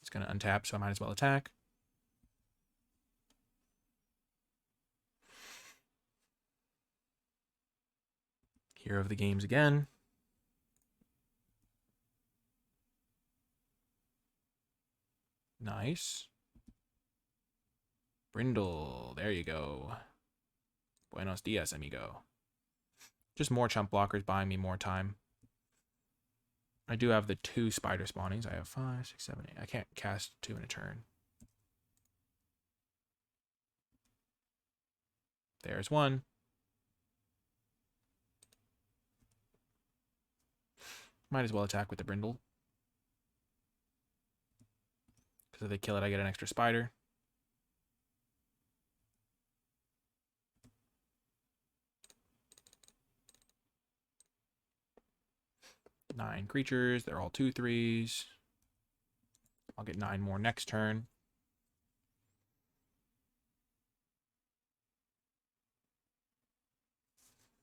It's going to untap, so I might as well attack. Hero of the games again. Nice. Brindle. There you go. Buenos dias, amigo. Just more chump blockers buying me more time. I do have the 2 spider spawnings. I have 5, 6, 7, 8. I can't cast 2 in a turn. There's 1. Might as well attack with the Brindle. Because if they kill it, I get an extra spider. Nine creatures. They're all 2/3s. I'll get 9 more next turn.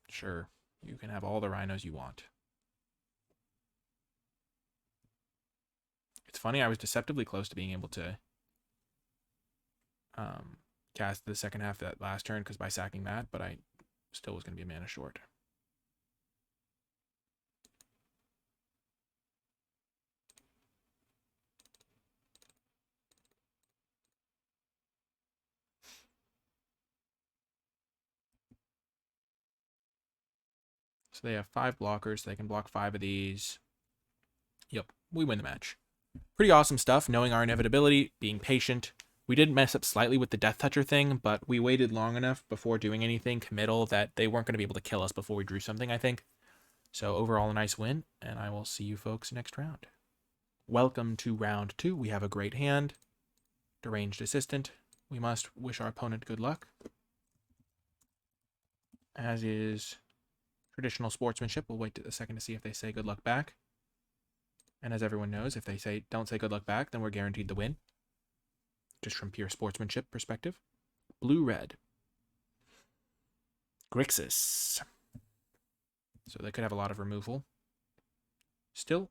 Sure, you can have all the rhinos you want. It's funny, I was deceptively close to being able to cast the second half of that last turn because by sacking that, but I still was going to be a mana short. So they have 5 blockers. They can block 5 of these. Yep, we win the match. Pretty awesome stuff, knowing our inevitability, being patient. We did mess up slightly with the Death Toucher thing, but we waited long enough before doing anything committal that they weren't going to be able to kill us before we drew something, I think. So overall, a nice win, and I will see you folks next round. Welcome to round 2. We have a great hand. Deranged Assistant. We must wish our opponent good luck. As is traditional sportsmanship, we'll wait a second to see if they say good luck back. And as everyone knows, if they don't say good luck back, then we're guaranteed the win. Just from pure sportsmanship perspective. Blue-red. Grixis. So they could have a lot of removal. Still,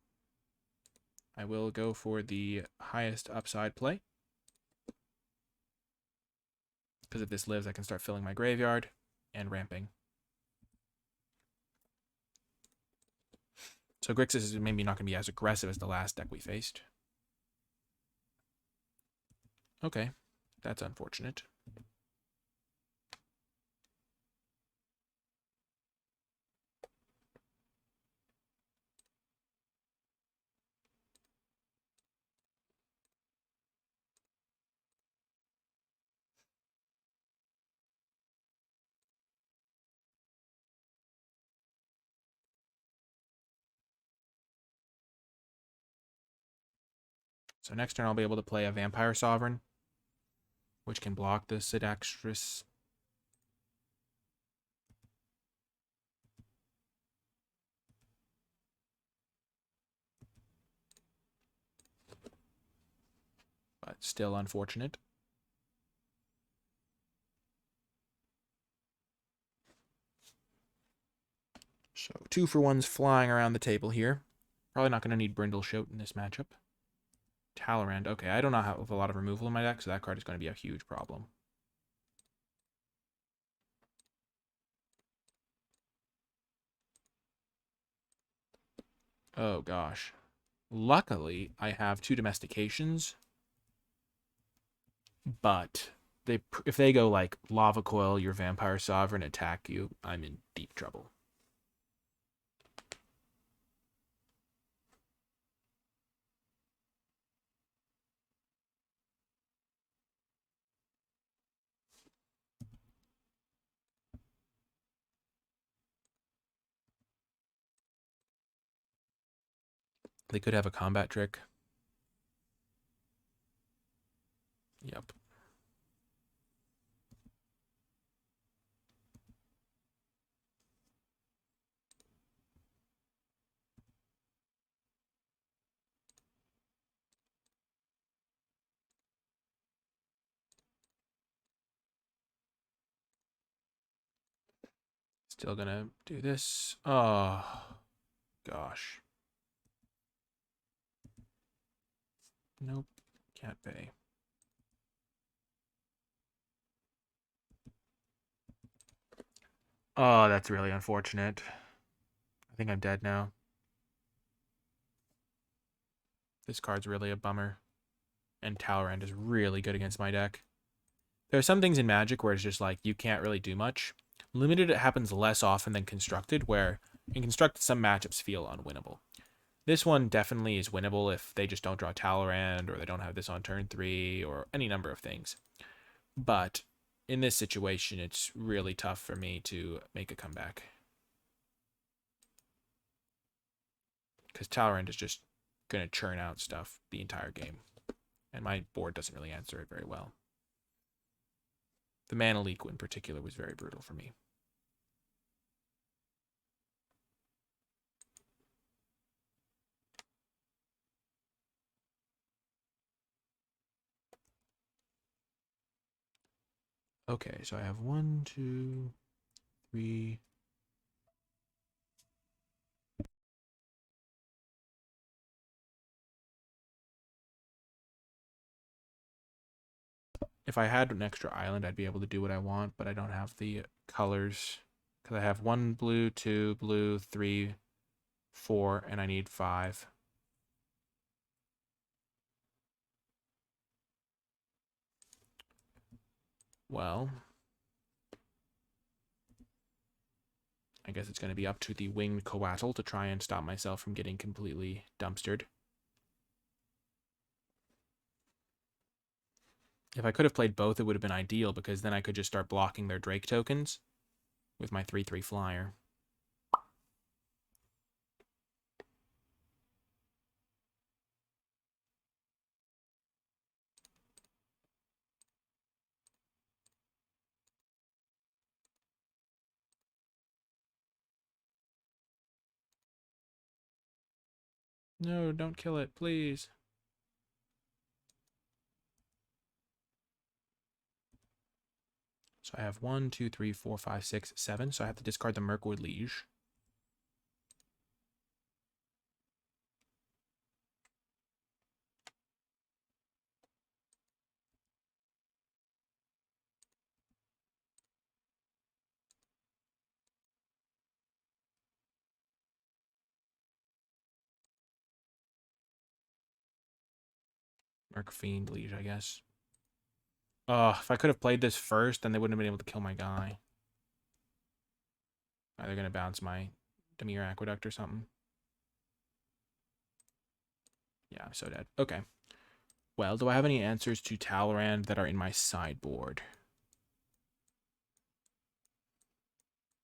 I will go for the highest upside play. Because if this lives, I can start filling my graveyard and ramping. So Grixis is maybe not going to be as aggressive as the last deck we faced. Okay, that's unfortunate. So next turn I'll be able to play a Vampire Sovereign, which can block the Sidaxtrus. But still unfortunate. So 2-for-1s flying around the table here. Probably not going to need Brindleshote in this matchup. Talorand. Okay, I don't have a lot of removal in my deck, so that card is going to be a huge problem. Oh, gosh. Luckily, I have 2 domestications. But if they go like Lava Coil, your Vampire Sovereign, attack you, I'm in deep trouble. They could have a combat trick. Yep. Still gonna do this. Oh, gosh. Nope. Can't pay. Oh, that's really unfortunate. I think I'm dead now. This card's really a bummer. And Talorand is really good against my deck. There are some things in Magic where it's just like, you can't really do much. Limited, it happens less often than Constructed, where in Constructed, some matchups feel unwinnable. This one definitely is winnable if they just don't draw Talorand, or they don't have this on turn 3, or any number of things. But in this situation, it's really tough for me to make a comeback. Because Talorand is just going to churn out stuff the entire game. And my board doesn't really answer it very well. The Mana Leak in particular was very brutal for me. Okay, so I have 1, 2, 3. If I had an extra island, I'd be able to do what I want, but I don't have the colors. Because I have 1 blue, 2 blue, 3, 4, and I need 5. Well, I guess it's going to be up to the winged coatl to try and stop myself from getting completely dumpstered. If I could have played both, it would have been ideal, because then I could just start blocking their Drake tokens with my 3/3 flyer. No, don't kill it, please. So I have 1, 2, 3, 4, 5, 6, 7. So I have to discard the Mirkwood Liege. Mercfiend Liege, I guess. If I could have played this first, then they wouldn't have been able to kill my guy. They're going to bounce my Demir Aqueduct or something. Yeah, I'm so dead. Okay. Well, do I have any answers to Talrand that are in my sideboard?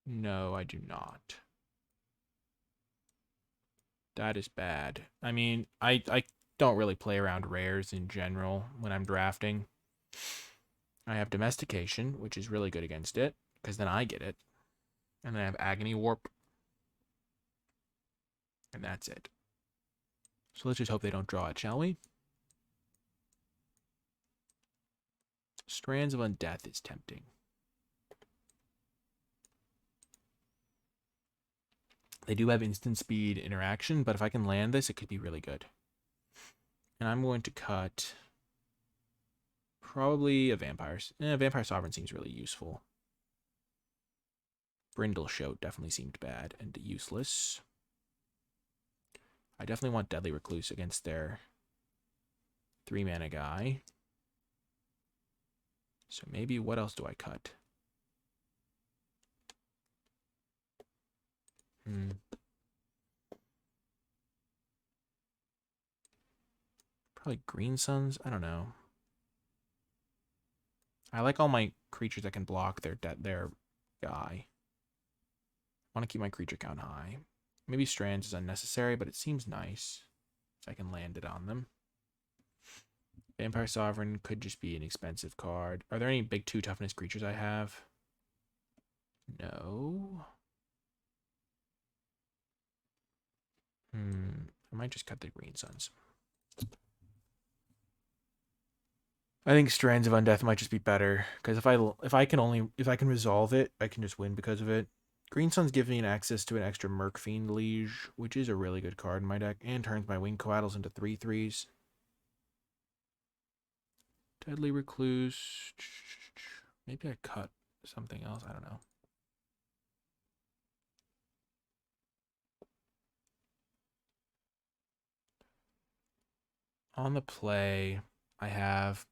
No, I do not. That is bad. I mean, I don't really play around rares in general when I'm drafting. I have Domestication, which is really good against it, because then I get it. And then I have Agony Warp. And that's it. So let's just hope they don't draw it, shall we? Strands of Undeath is tempting. They do have instant speed interaction, but if I can land this, it could be really good. And I'm going to cut probably a Vampire. Vampire Sovereign seems really useful. Brindle Shoat definitely seemed bad and useless. I definitely want Deadly Recluse against their 3-mana guy. So maybe what else do I cut? Probably Green Suns. I don't know. I like all my creatures that can block their guy. I want to keep my creature count high. Maybe Strands is unnecessary, but it seems nice. So I can land it on them. Vampire Sovereign could just be an expensive card. Are there any big 2 toughness creatures I have? No. I might just cut the Green Suns. I think Strands of Undeath might just be better, because if I can resolve it, I can just win because of it. Green Suns gives me an access to an extra Mercfiend Liege, which is a really good card in my deck, and turns my Winged Coatls into 3/3s. Deadly Recluse. Maybe I cut something else. I don't know. On the play, I have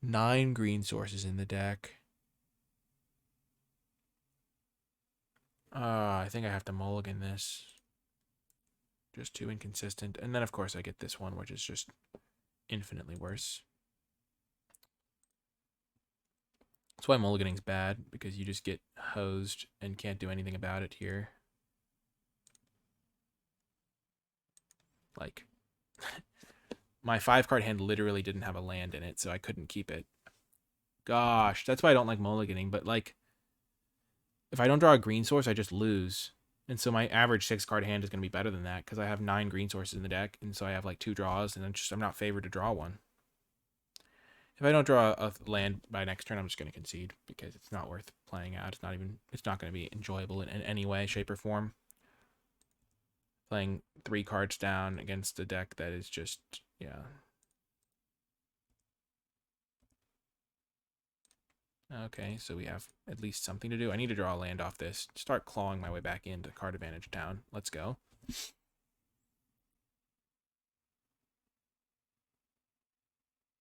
9 green sources in the deck. I think I have to mulligan this. Just too inconsistent. And then, of course, I get this one, which is just infinitely worse. That's why mulliganing's bad, because you just get hosed and can't do anything about it here. Like, my 5-card hand literally didn't have a land in it, so I couldn't keep it. Gosh, that's why I don't like mulliganing, but, like, if I don't draw a green source, I just lose. And so my average 6-card hand is going to be better than that, because I have 9 green sources in the deck, and so I have, like, 2 draws, and I'm not favored to draw one. If I don't draw a land by next turn, I'm just going to concede, because it's not worth playing out. It's not going to be enjoyable in any way, shape, or form. Playing 3 cards down against a deck that is just, yeah. Okay, so we have at least something to do. I need to draw a land off this. Start clawing my way back into card advantage town. Let's go.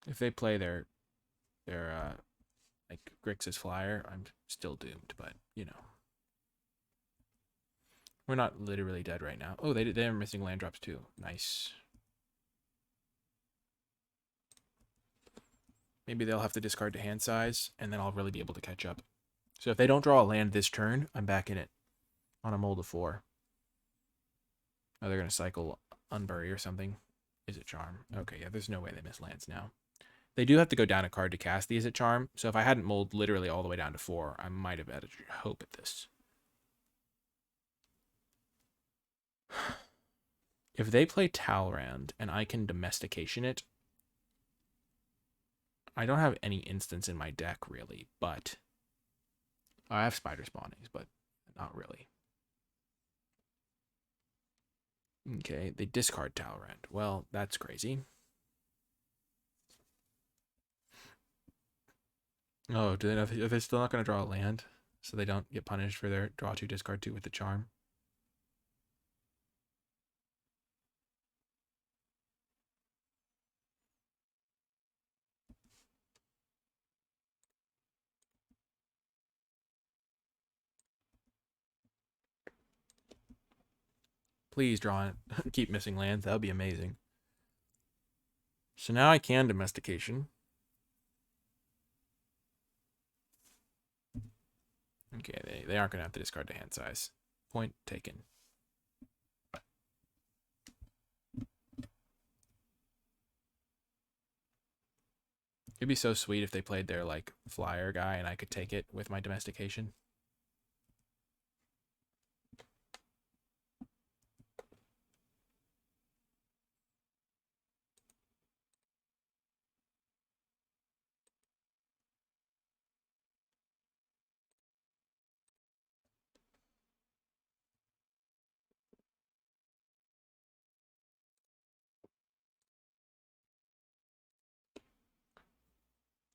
If they play their like Grixis Flyer, I'm still doomed, but you know. We're not literally dead right now. Oh, they're missing land drops too. Nice. Maybe they'll have to discard to hand size, and then I'll really be able to catch up. So if they don't draw a land this turn, I'm back in it on a mold of 4. Oh, they're going to cycle Unbury or something. Is it Charm? Okay, yeah, there's no way they miss lands now. They do have to go down a card to cast these at Charm, so if I hadn't mold literally all the way down to 4, I might have had a hope at this. If they play Talrand and I can domestication it, I don't have any instants in my deck really, but I have spider spawnings, but not really. Okay, they discard Talrand. Well, that's crazy. Oh, do they know if they're still not going to draw a land, so they don't get punished for their draw 2, discard 2 with the charm? Please draw it. Keep missing lands. That would be amazing. So now I can domestication. Okay, they aren't going to have to discard to hand size. Point taken. It'd be so sweet if they played their like flyer guy and I could take it with my domestication.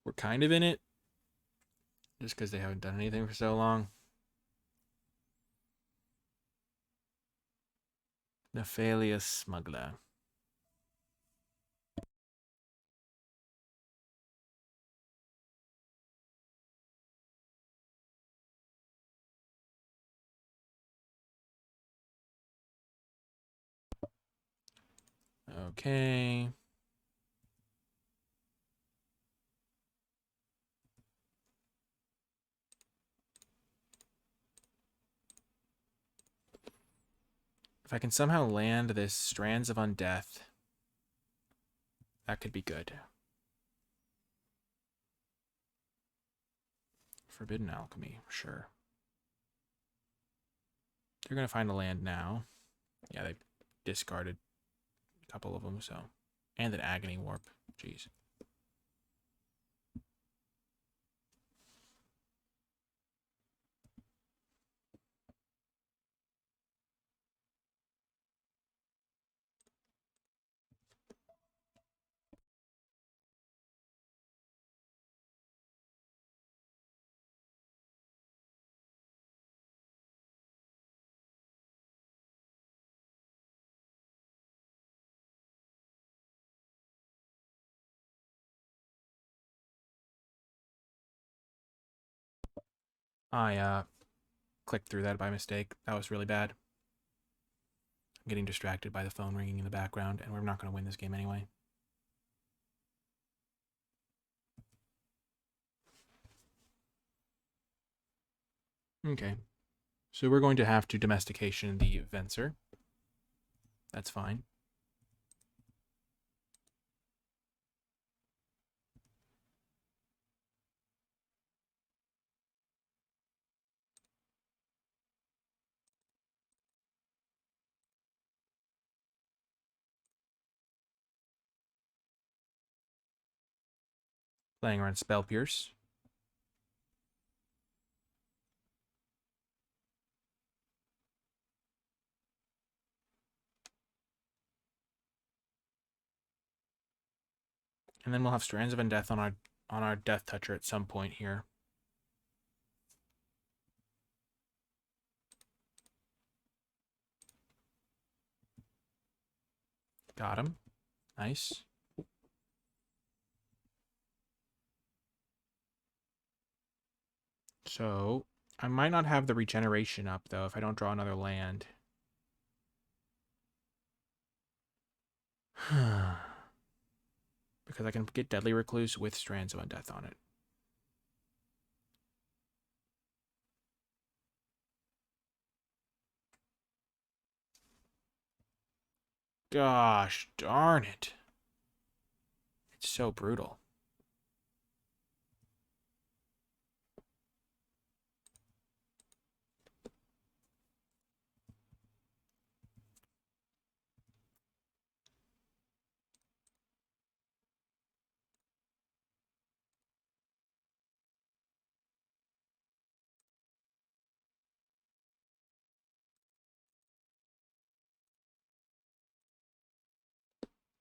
We're kind of in it, just because they haven't done anything for so long. Nephalius Smuggler. Okay. If I can somehow land this Strands of Undeath, that could be good. Forbidden Alchemy, sure. They're going to find a land now. Yeah, they discarded a couple of them, so. And an Agony Warp. Jeez. I clicked through that by mistake. That was really bad. I'm getting distracted by the phone ringing in the background, and we're not going to win this game anyway. Okay. So we're going to have to domestication the Venser. That's fine. Playing around Spell Pierce. And then we'll have Strands of Undeath on our Death Toucher at some point here. Got him. Nice. So I might not have the regeneration up though if I don't draw another land. Because I can get Deadly Recluse with Strands of Undeath on it. Gosh darn it. It's so brutal.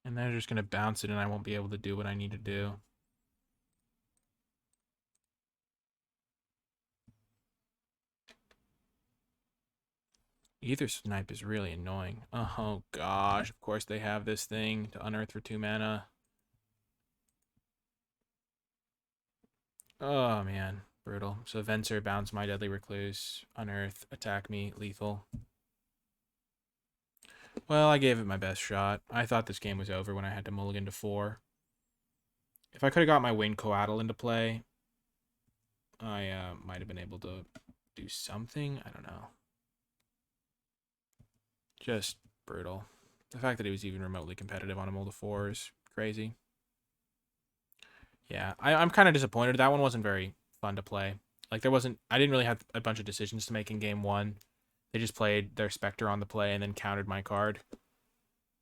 And they're just going to bounce it and I won't be able to do what I need to do. Ether Snipe is really annoying. Oh gosh, of course they have this thing to unearth for 2 mana. Oh man, brutal. So Venser, bounce my Deadly Recluse, unearth, attack me, lethal. Well, I gave it my best shot. I thought this game was over when I had to mulligan to 4. If I could have got my Winged Coatl into play, I might have been able to do something. I don't know. Just brutal. The fact that he was even remotely competitive on a mull to 4 is crazy. Yeah, I'm kind of disappointed. That one wasn't very fun to play. Like, I didn't really have a bunch of decisions to make in game 1. They just played their Spectre on the play and then countered my card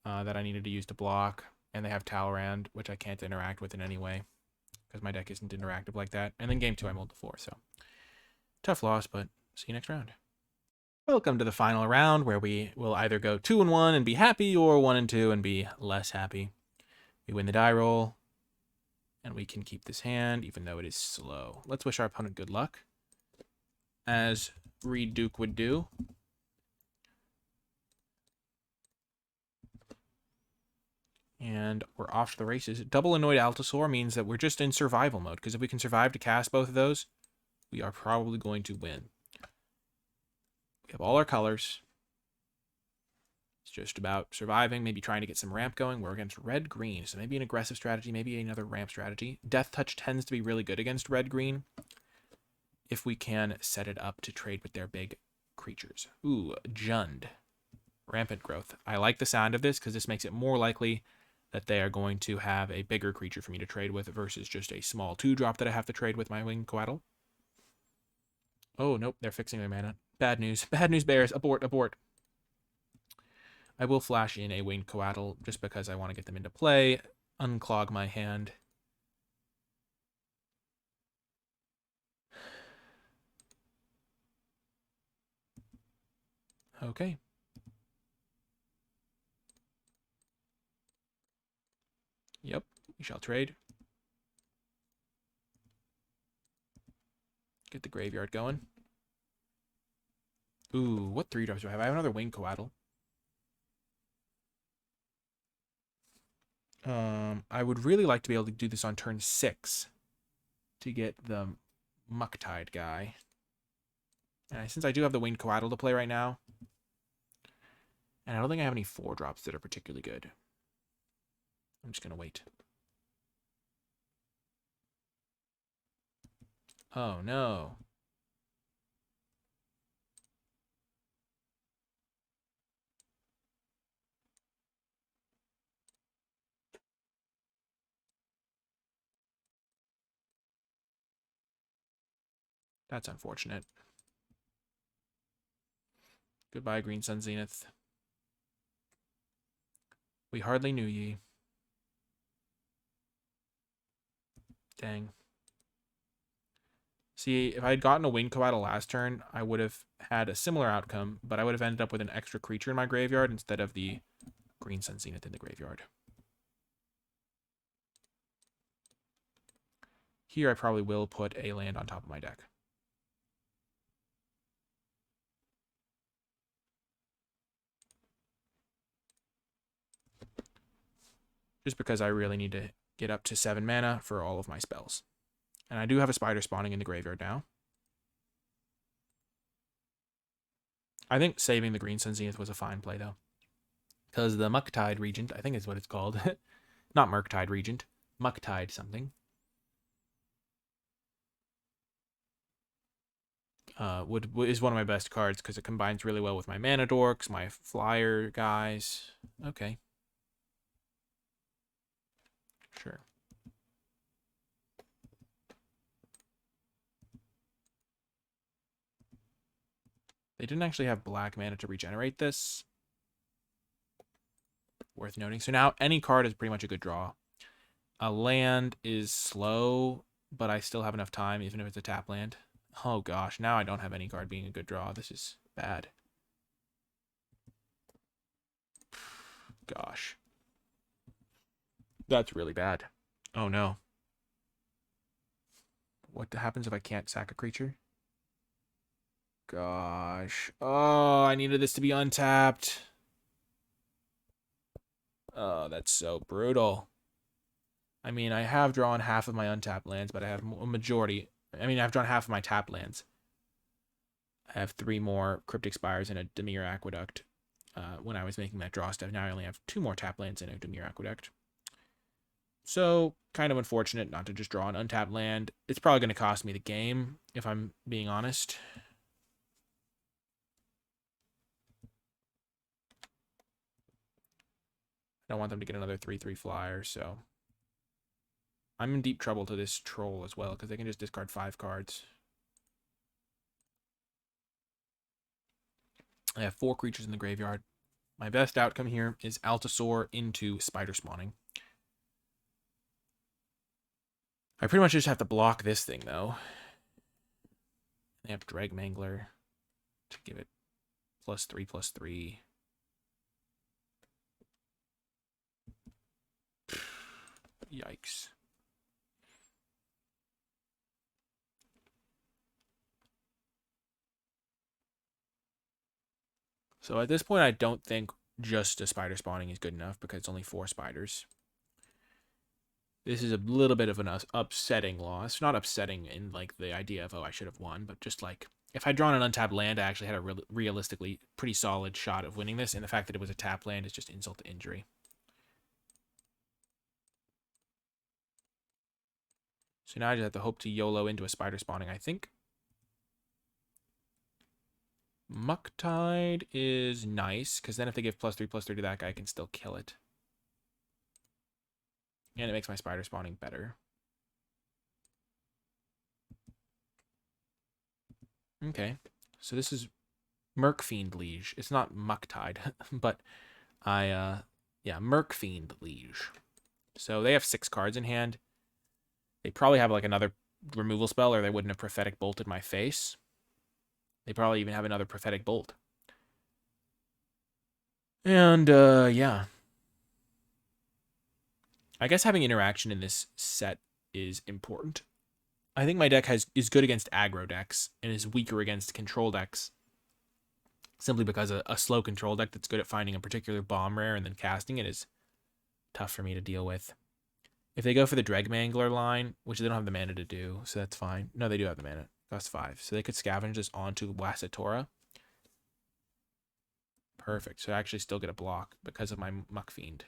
that I needed to use to block. And they have Talrand, which I can't interact with in any way because my deck isn't interactive like that. And then game 2, I mulled to 4, so tough loss, but see you next round. Welcome to the final round where we will either go 2-1 and be happy or 1-2 and be less happy. We win the die roll, and we can keep this hand even though it is slow. Let's wish our opponent good luck, as Reed Duke would do. And we're off to the races. Double Annoyed Altasaur means that we're just in survival mode, because if we can survive to cast both of those, we are probably going to win. We have all our colors. It's just about surviving, maybe trying to get some ramp going. We're against red-green, so maybe an aggressive strategy, maybe another ramp strategy. Death Touch tends to be really good against red-green if we can set it up to trade with their big creatures. Ooh, Jund. Rampant Growth. I like the sound of this because this makes it more likely that they are going to have a bigger creature for me to trade with versus just a small 2-drop that I have to trade with my Winged Coatl. Oh, nope, they're fixing their mana. Bad news. Bad news, bears. Abort, abort. I will flash in a Winged Coatl just because I want to get them into play. Unclog my hand. Okay. Yep, we shall trade. Get the graveyard going. Ooh, what 3-drops do I have? I have another Winged Coatl. I would really like to be able to do this on turn 6 to get the Mucktide guy. And since I do have the Winged Coatl to play right now, and I don't think I have any 4-drops that are particularly good, I'm just going to wait. Oh, no. That's unfortunate. Goodbye, Green Sun Zenith. We hardly knew ye. Dang. See, if I had gotten a Winged Coatl last turn, I would have had a similar outcome, but I would have ended up with an extra creature in my graveyard instead of the Green Sun Zenith in the graveyard. Here I probably will put a land on top of my deck. Just because I really need to get up to 7 mana for all of my spells. And I do have a spider spawning in the graveyard now. I think saving the Green Sun Zenith was a fine play, though. because the Mucktide Regent, I think is what it's called, not Murktide Regent, Mucktide something, is one of my best cards because it combines really well with my mana dorks, my flyer guys. Okay. Sure. They didn't actually have black mana to regenerate this. Worth noting. So now any card is pretty much a good draw. A land is slow, but I still have enough time, even if it's a tap land. Oh gosh, now I don't have any card being a good draw. This is bad. Gosh. That's really bad. Oh no. What happens if I can't sack a creature? Gosh. Oh, I needed this to be untapped. Oh, that's so brutal. I mean, I have drawn half of my untapped lands, but I have a majority. I mean, I've drawn half of my tapped lands. I have 3 more Cryptic Spires and a Dimir Aqueduct. When I was making that draw step, now I only have 2 more tapped lands and a Dimir Aqueduct. So, kind of unfortunate not to just draw an untapped land. It's probably going to cost me the game, if I'm being honest. I don't want them to get another 3/3 flyer, so I'm in deep trouble to this troll as well, because they can just discard 5 cards. I have 4 creatures in the graveyard. My best outcome here is Altasaur into Spider Spawning. I pretty much just have to block this thing, though. They have Dreg Mangler to give it +3/+3. Yikes. So at this point, I don't think just a spider spawning is good enough because it's only 4 spiders. This is a little bit of an upsetting loss. Not upsetting in like the idea of, oh, I should have won, but just like if I'd drawn an untapped land, I actually had a realistically pretty solid shot of winning this, and the fact that it was a tap land is just insult to injury. So now I just have to hope to YOLO into a spider spawning, I think. Mucktide is nice, because then if they give +3/+3 to that guy, I can still kill it. And it makes my spider spawning better. Okay, so this is Mercfiend Liege. It's not Mucktide, but yeah, Mercfiend Liege. So they have 6 cards in hand. They probably have like another removal spell, or they wouldn't have Prophetic Bolted my face. They probably even have another Prophetic Bolt. And yeah. I guess having interaction in this set is important. I think my deck is good against aggro decks and is weaker against control decks. Simply because a slow control deck that's good at finding a particular bomb rare and then casting it is tough for me to deal with. If they go for the Dreg Mangler line, which they don't have the mana to do, so that's fine. No, they do have the mana. Cost 5. So they could scavenge this onto Wassatora. Perfect. So I actually still get a block because of my Muckfiend.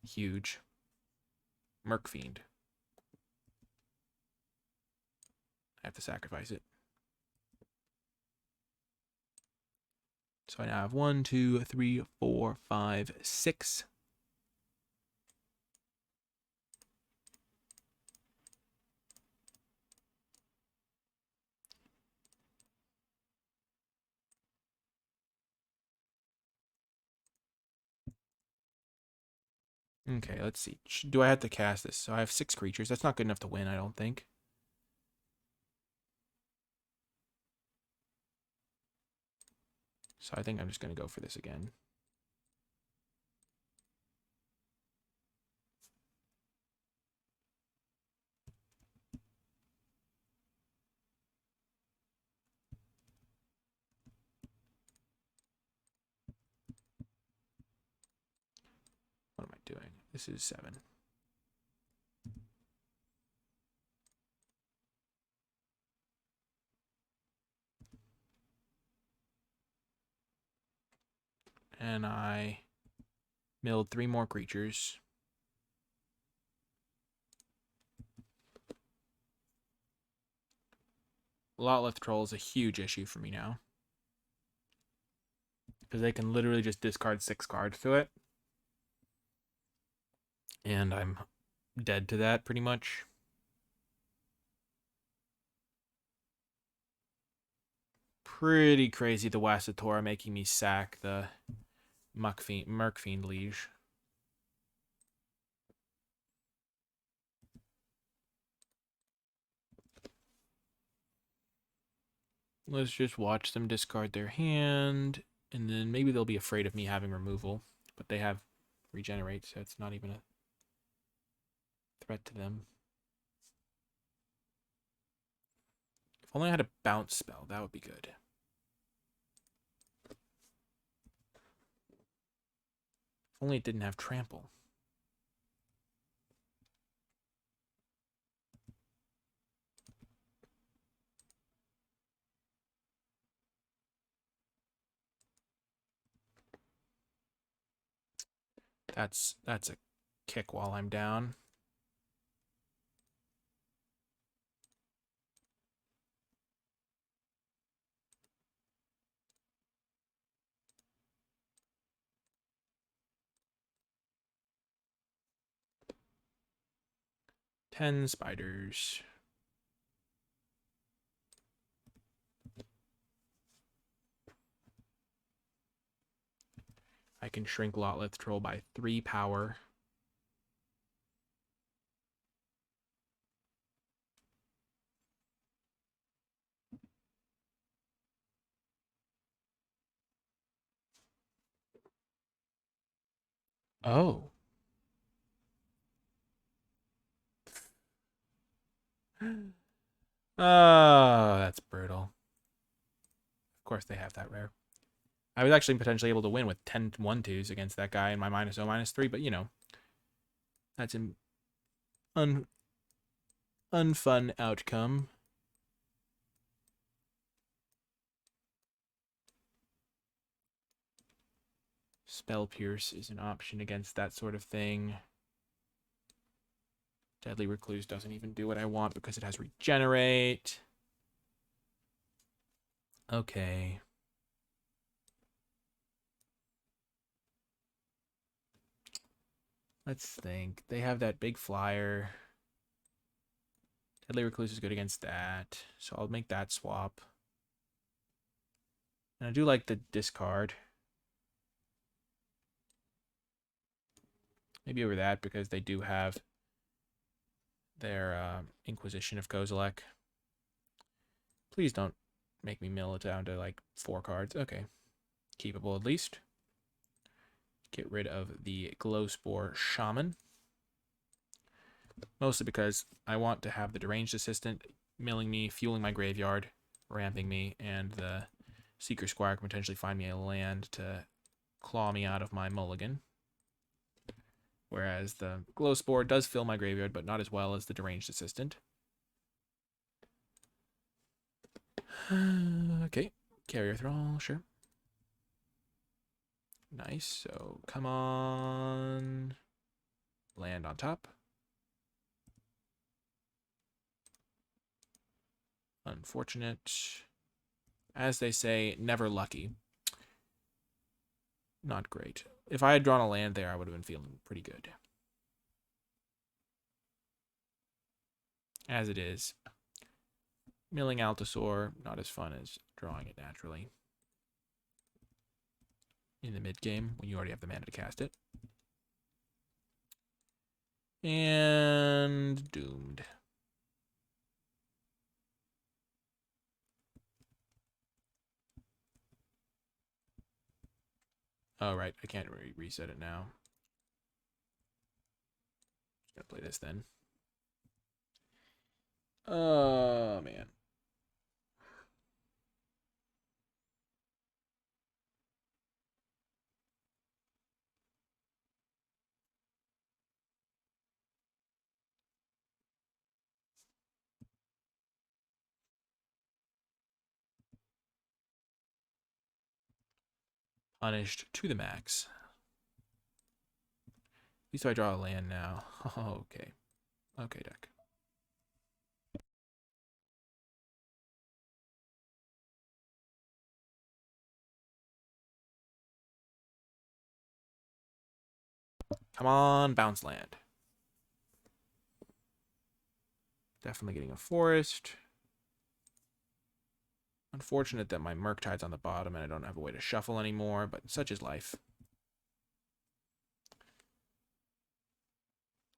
Huge. Mercfiend. I have to sacrifice it. So I now have 1, 2, 3, 4, 5, 6. Okay, let's see. Do I have to cast this? So I have 6 creatures. That's not good enough to win, I don't think. So I think I'm just going to go for this again. What am I doing? This is 7. and I milled 3 more creatures. Lotleth Troll is a huge issue for me now, because they can literally just discard 6 cards to it, and I'm dead to that pretty much. Pretty crazy, the Wassatora making me sack the Murkfiend Liege. Let's just watch them discard their hand, and then maybe they'll be afraid of me having removal, but they have regenerate, so it's not even a threat to them. If only I had a bounce spell, that would be good. If only it didn't have trample. That's a kick while I'm down. Ten spiders. I can shrink Lotleth Troll by 3 power. Oh. Oh, that's brutal. Of course they have that rare. I was actually potentially able to win with 10 1-2s against that guy in my -0/-3, but you know, that's an unfun outcome. Spell Pierce is an option against that sort of thing. Deadly Recluse doesn't even do what I want because it has Regenerate. Okay. Let's think. They have that big flyer. Deadly Recluse is good against that, so I'll make that swap. And I do like the discard. Maybe over that because they do have their Inquisition of Kozilek. Please don't make me mill it down to like 4 cards. Okay. Keepable at least. Get rid of the Glowspore Shaman. Mostly because I want to have the Deranged Assistant milling me, fueling my graveyard, ramping me, and the Seeker Squire can potentially find me a land to claw me out of my mulligan. Whereas the Glowspore does fill my graveyard, but not as well as the Deranged Assistant. Okay, Carrier Thrall, sure. Nice, so come on. Land on top. Unfortunate. As they say, never lucky. Not great. If I had drawn a land there, I would have been feeling pretty good. As it is, milling Altasaur, not as fun as drawing it naturally. In the mid-game, when you already have the mana to cast it. And doomed. Oh, right. I can't reset it now. Just gonna play this then. Oh, man. Punished to the max. At least I draw a land now. Oh, okay. Okay, deck. Come on, bounce land. Definitely getting a forest. Unfortunate that my Murktide's on the bottom and I don't have a way to shuffle anymore, but such is life.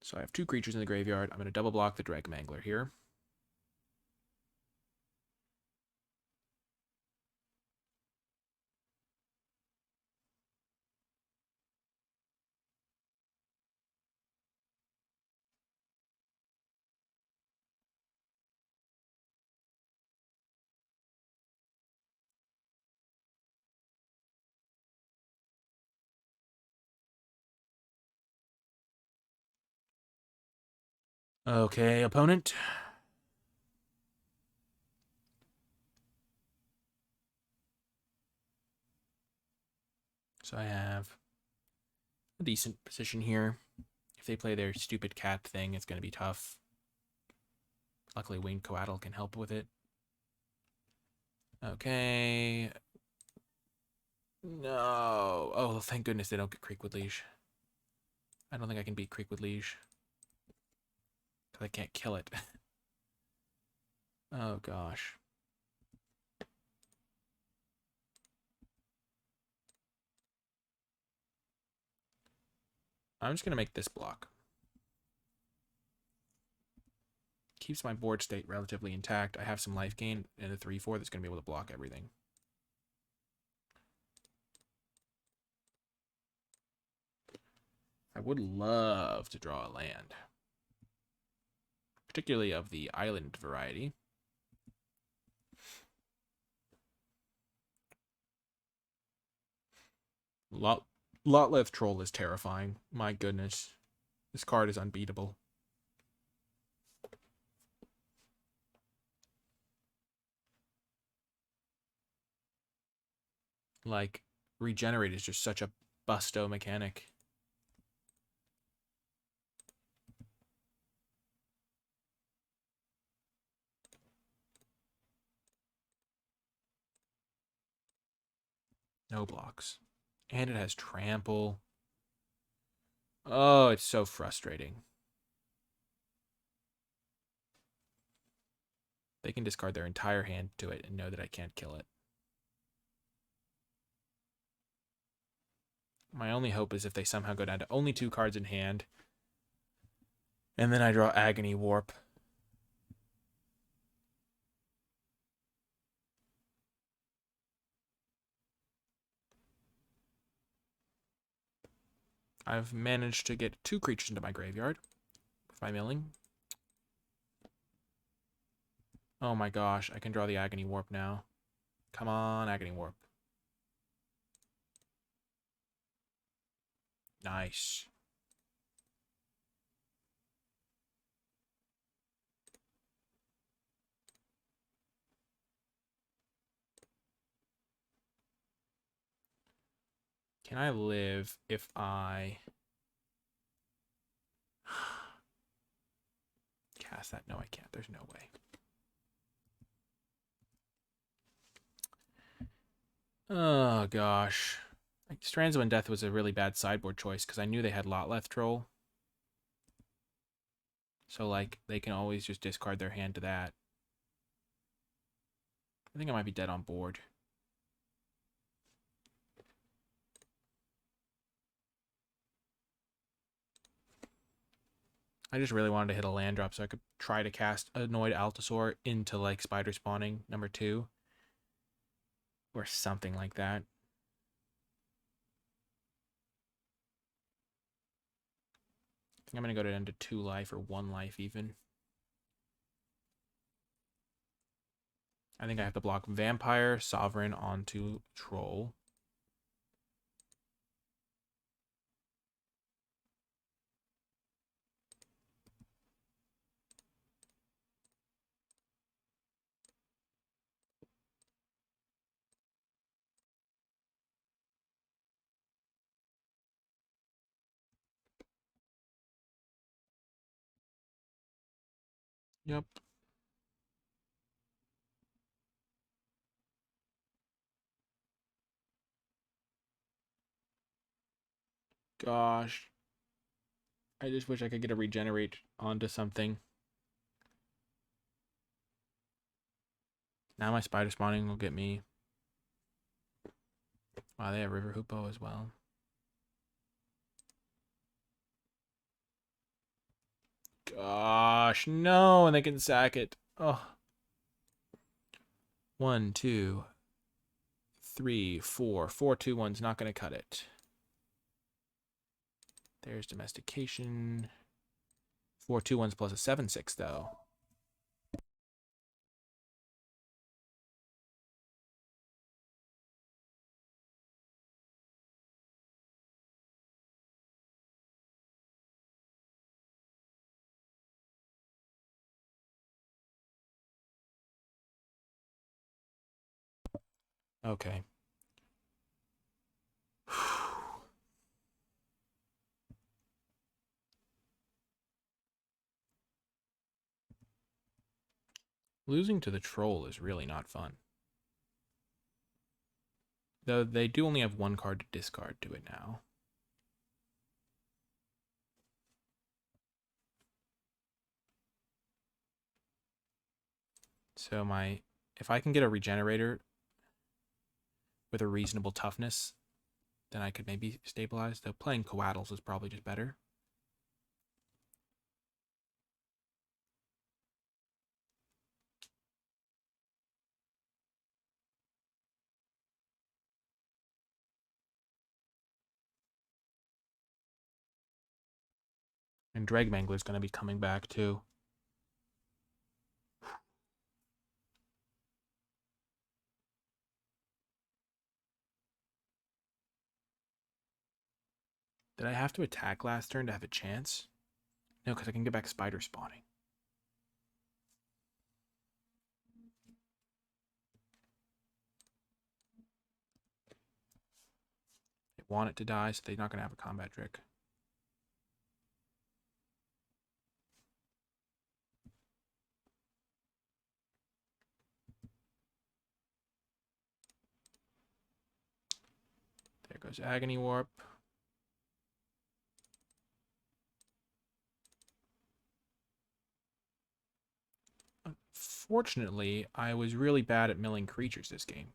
So I have 2 creatures in the graveyard. I'm going to double block the Dragmangler here. Okay, opponent. So I have a decent position here. If they play their stupid cat thing, it's going to be tough. Luckily, Winged Coatl can help with it. Okay. No. Oh, thank goodness they don't get Creekwood Liege. I don't think I can beat Creekwood Liege. Because I can't kill it. Oh, gosh. I'm just going to make this block. Keeps my board state relatively intact. I have some life gain and a 3/4 that's going to be able to block everything. I would love to draw a land. Particularly of the island variety. Lotleth Troll is terrifying. My goodness. This card is unbeatable. Like, regenerate is just such a busto mechanic. No blocks. And it has trample. Oh, it's so frustrating. They can discard their entire hand to it and know that I can't kill it. My only hope is if they somehow go down to only 2 cards in hand, and then I draw Agony Warp. I've managed to get 2 creatures into my graveyard with my milling. Oh my gosh, I can draw the Agony Warp now. Come on, Agony Warp. Nice. Can I live if I cast that? No, I can't. There's no way. Oh, gosh. Like, Strands of Undeath was a really bad sideboard choice because I knew they had Lotleth Troll. So, like, they can always just discard their hand to that. I think I might be dead on board. I just really wanted to hit a land drop so I could try to cast Annoyed Altasaur into, like, Spider Spawning #2. Or something like that. I think I'm going to go to end to 2 life or 1 life even. I think I have to block Vampire, Sovereign onto Troll. Yep. Gosh. I just wish I could get a regenerate onto something. Now my spider spawning will get me. Wow, they have River Hoopo as well. Gosh, no, and they can sack it. Oh. 1, 2, 3, 4. 4, 2, 1's not going to cut it. There's domestication. 4, 2, 1's plus a 7, 6, though. Okay. Losing to the troll is really not fun. Though they do only have one card to discard to it now. So if I can get a regenerator with a reasonable toughness, then I could maybe stabilize. Though playing Coattles is probably just better. And Dragmangler's going to be coming back too. Did I have to attack last turn to have a chance? No, because I can get back spider spawning. They want it to die, so they're not going to have a combat trick. There goes Agony Warp. Unfortunately, I was really bad at milling creatures this game.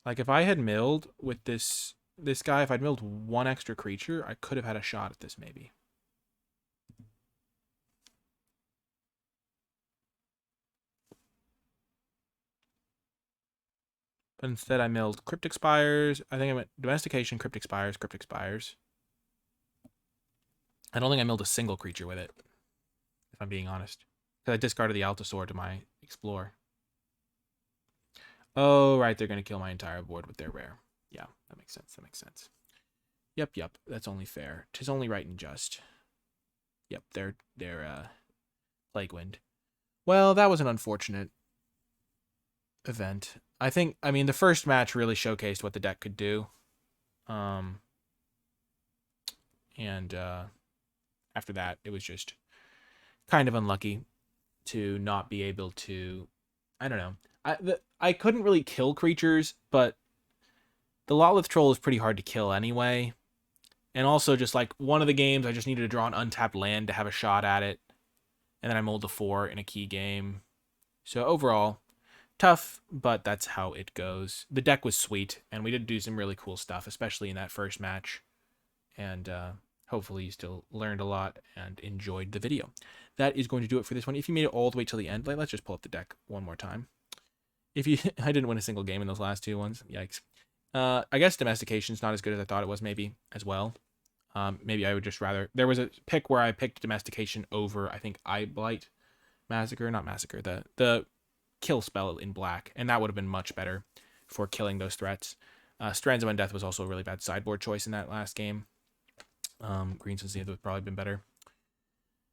Like, if I had milled with this guy, if I'd milled one extra creature, I could have had a shot at this, maybe. But instead I milled Cryptic Spires. I think I went Domestication, Cryptic Spires, Cryptic Spires. I don't think I milled a single creature with it, if I'm being honest. Because I discarded the Altasaur to my Explore. Oh, right, they're going to kill my entire board with their rare. Yeah, that makes sense, that makes sense. Yep, that's only fair. 'Tis only right and just. Yep, they're Plague Wind. Well, that was an unfortunate event. I mean, the first match really showcased what the deck could do. And after that, it was just kind of unlucky to not be able to, I don't know. I couldn't really kill creatures, but the Lotleth Troll is pretty hard to kill anyway. And also, just like one of the games, I just needed to draw an untapped land to have a shot at it. And then I mulled a 4 in a key game. So overall, tough, but that's how it goes. The deck was sweet, and we did do some really cool stuff, especially in that first match. And hopefully you still learned a lot and enjoyed the video. That is going to do it for this one. If you made it all the way till the end, let's just pull up the deck one more time. I didn't win a single game in those last two ones. Yikes. I guess Domestication's not as good as I thought it was, maybe, as well. Maybe I would just rather... There was a pick where I picked Domestication over, I think, Eye Blight Massacre. Not Massacre, the kill spell in black. And that would have been much better for killing those threats. Strands of Undeath was also a really bad sideboard choice in that last game. Green Sun would have probably been better.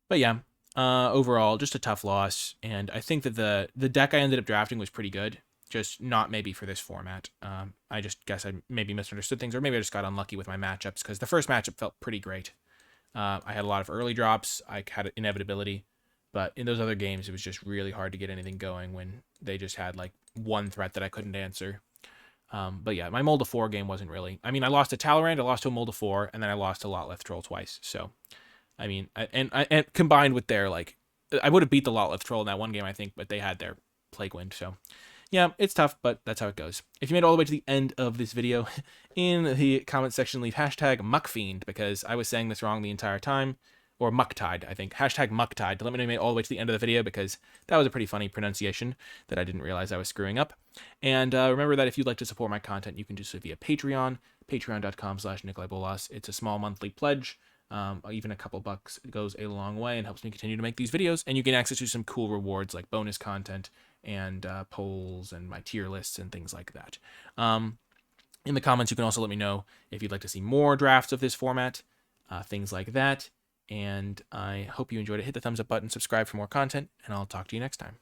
But yeah, overall, just a tough loss. And I think that the deck I ended up drafting was pretty good. just not maybe for this format. I just guess I maybe misunderstood things, or maybe I just got unlucky with my matchups, because the first matchup felt pretty great. I had a lot of early drops. I had inevitability. But in those other games, it was just really hard to get anything going when they just had like one threat that I couldn't answer. But yeah, my Mold of 4 game wasn't really. I mean, I lost to Talorand, I lost to a Mold of 4, and then I lost to Lotleth Troll twice. So, I mean, and combined with their, like, I would have beat the Lotleth Troll in that one game, I think, but they had their Plague Wind. So, yeah, it's tough, but that's how it goes. If you made it all the way to the end of this video, in the comment section, leave hashtag Muckfiend, because I was saying this wrong the entire time. Or Mucktide, I think. Hashtag Mucktide to let me know you made it all the way to the end of the video, because that was a pretty funny pronunciation that I didn't realize I was screwing up. And remember that if you'd like to support my content, you can do so via Patreon, patreon.com/NicolaiBolas. It's a small monthly pledge. Even a couple bucks goes a long way and helps me continue to make these videos. And you get access to some cool rewards like bonus content and polls and my tier lists and things like that. In the comments, you can also let me know if you'd like to see more drafts of this format, things like that. And I hope you enjoyed it. Hit the thumbs up button, subscribe for more content, and I'll talk to you next time.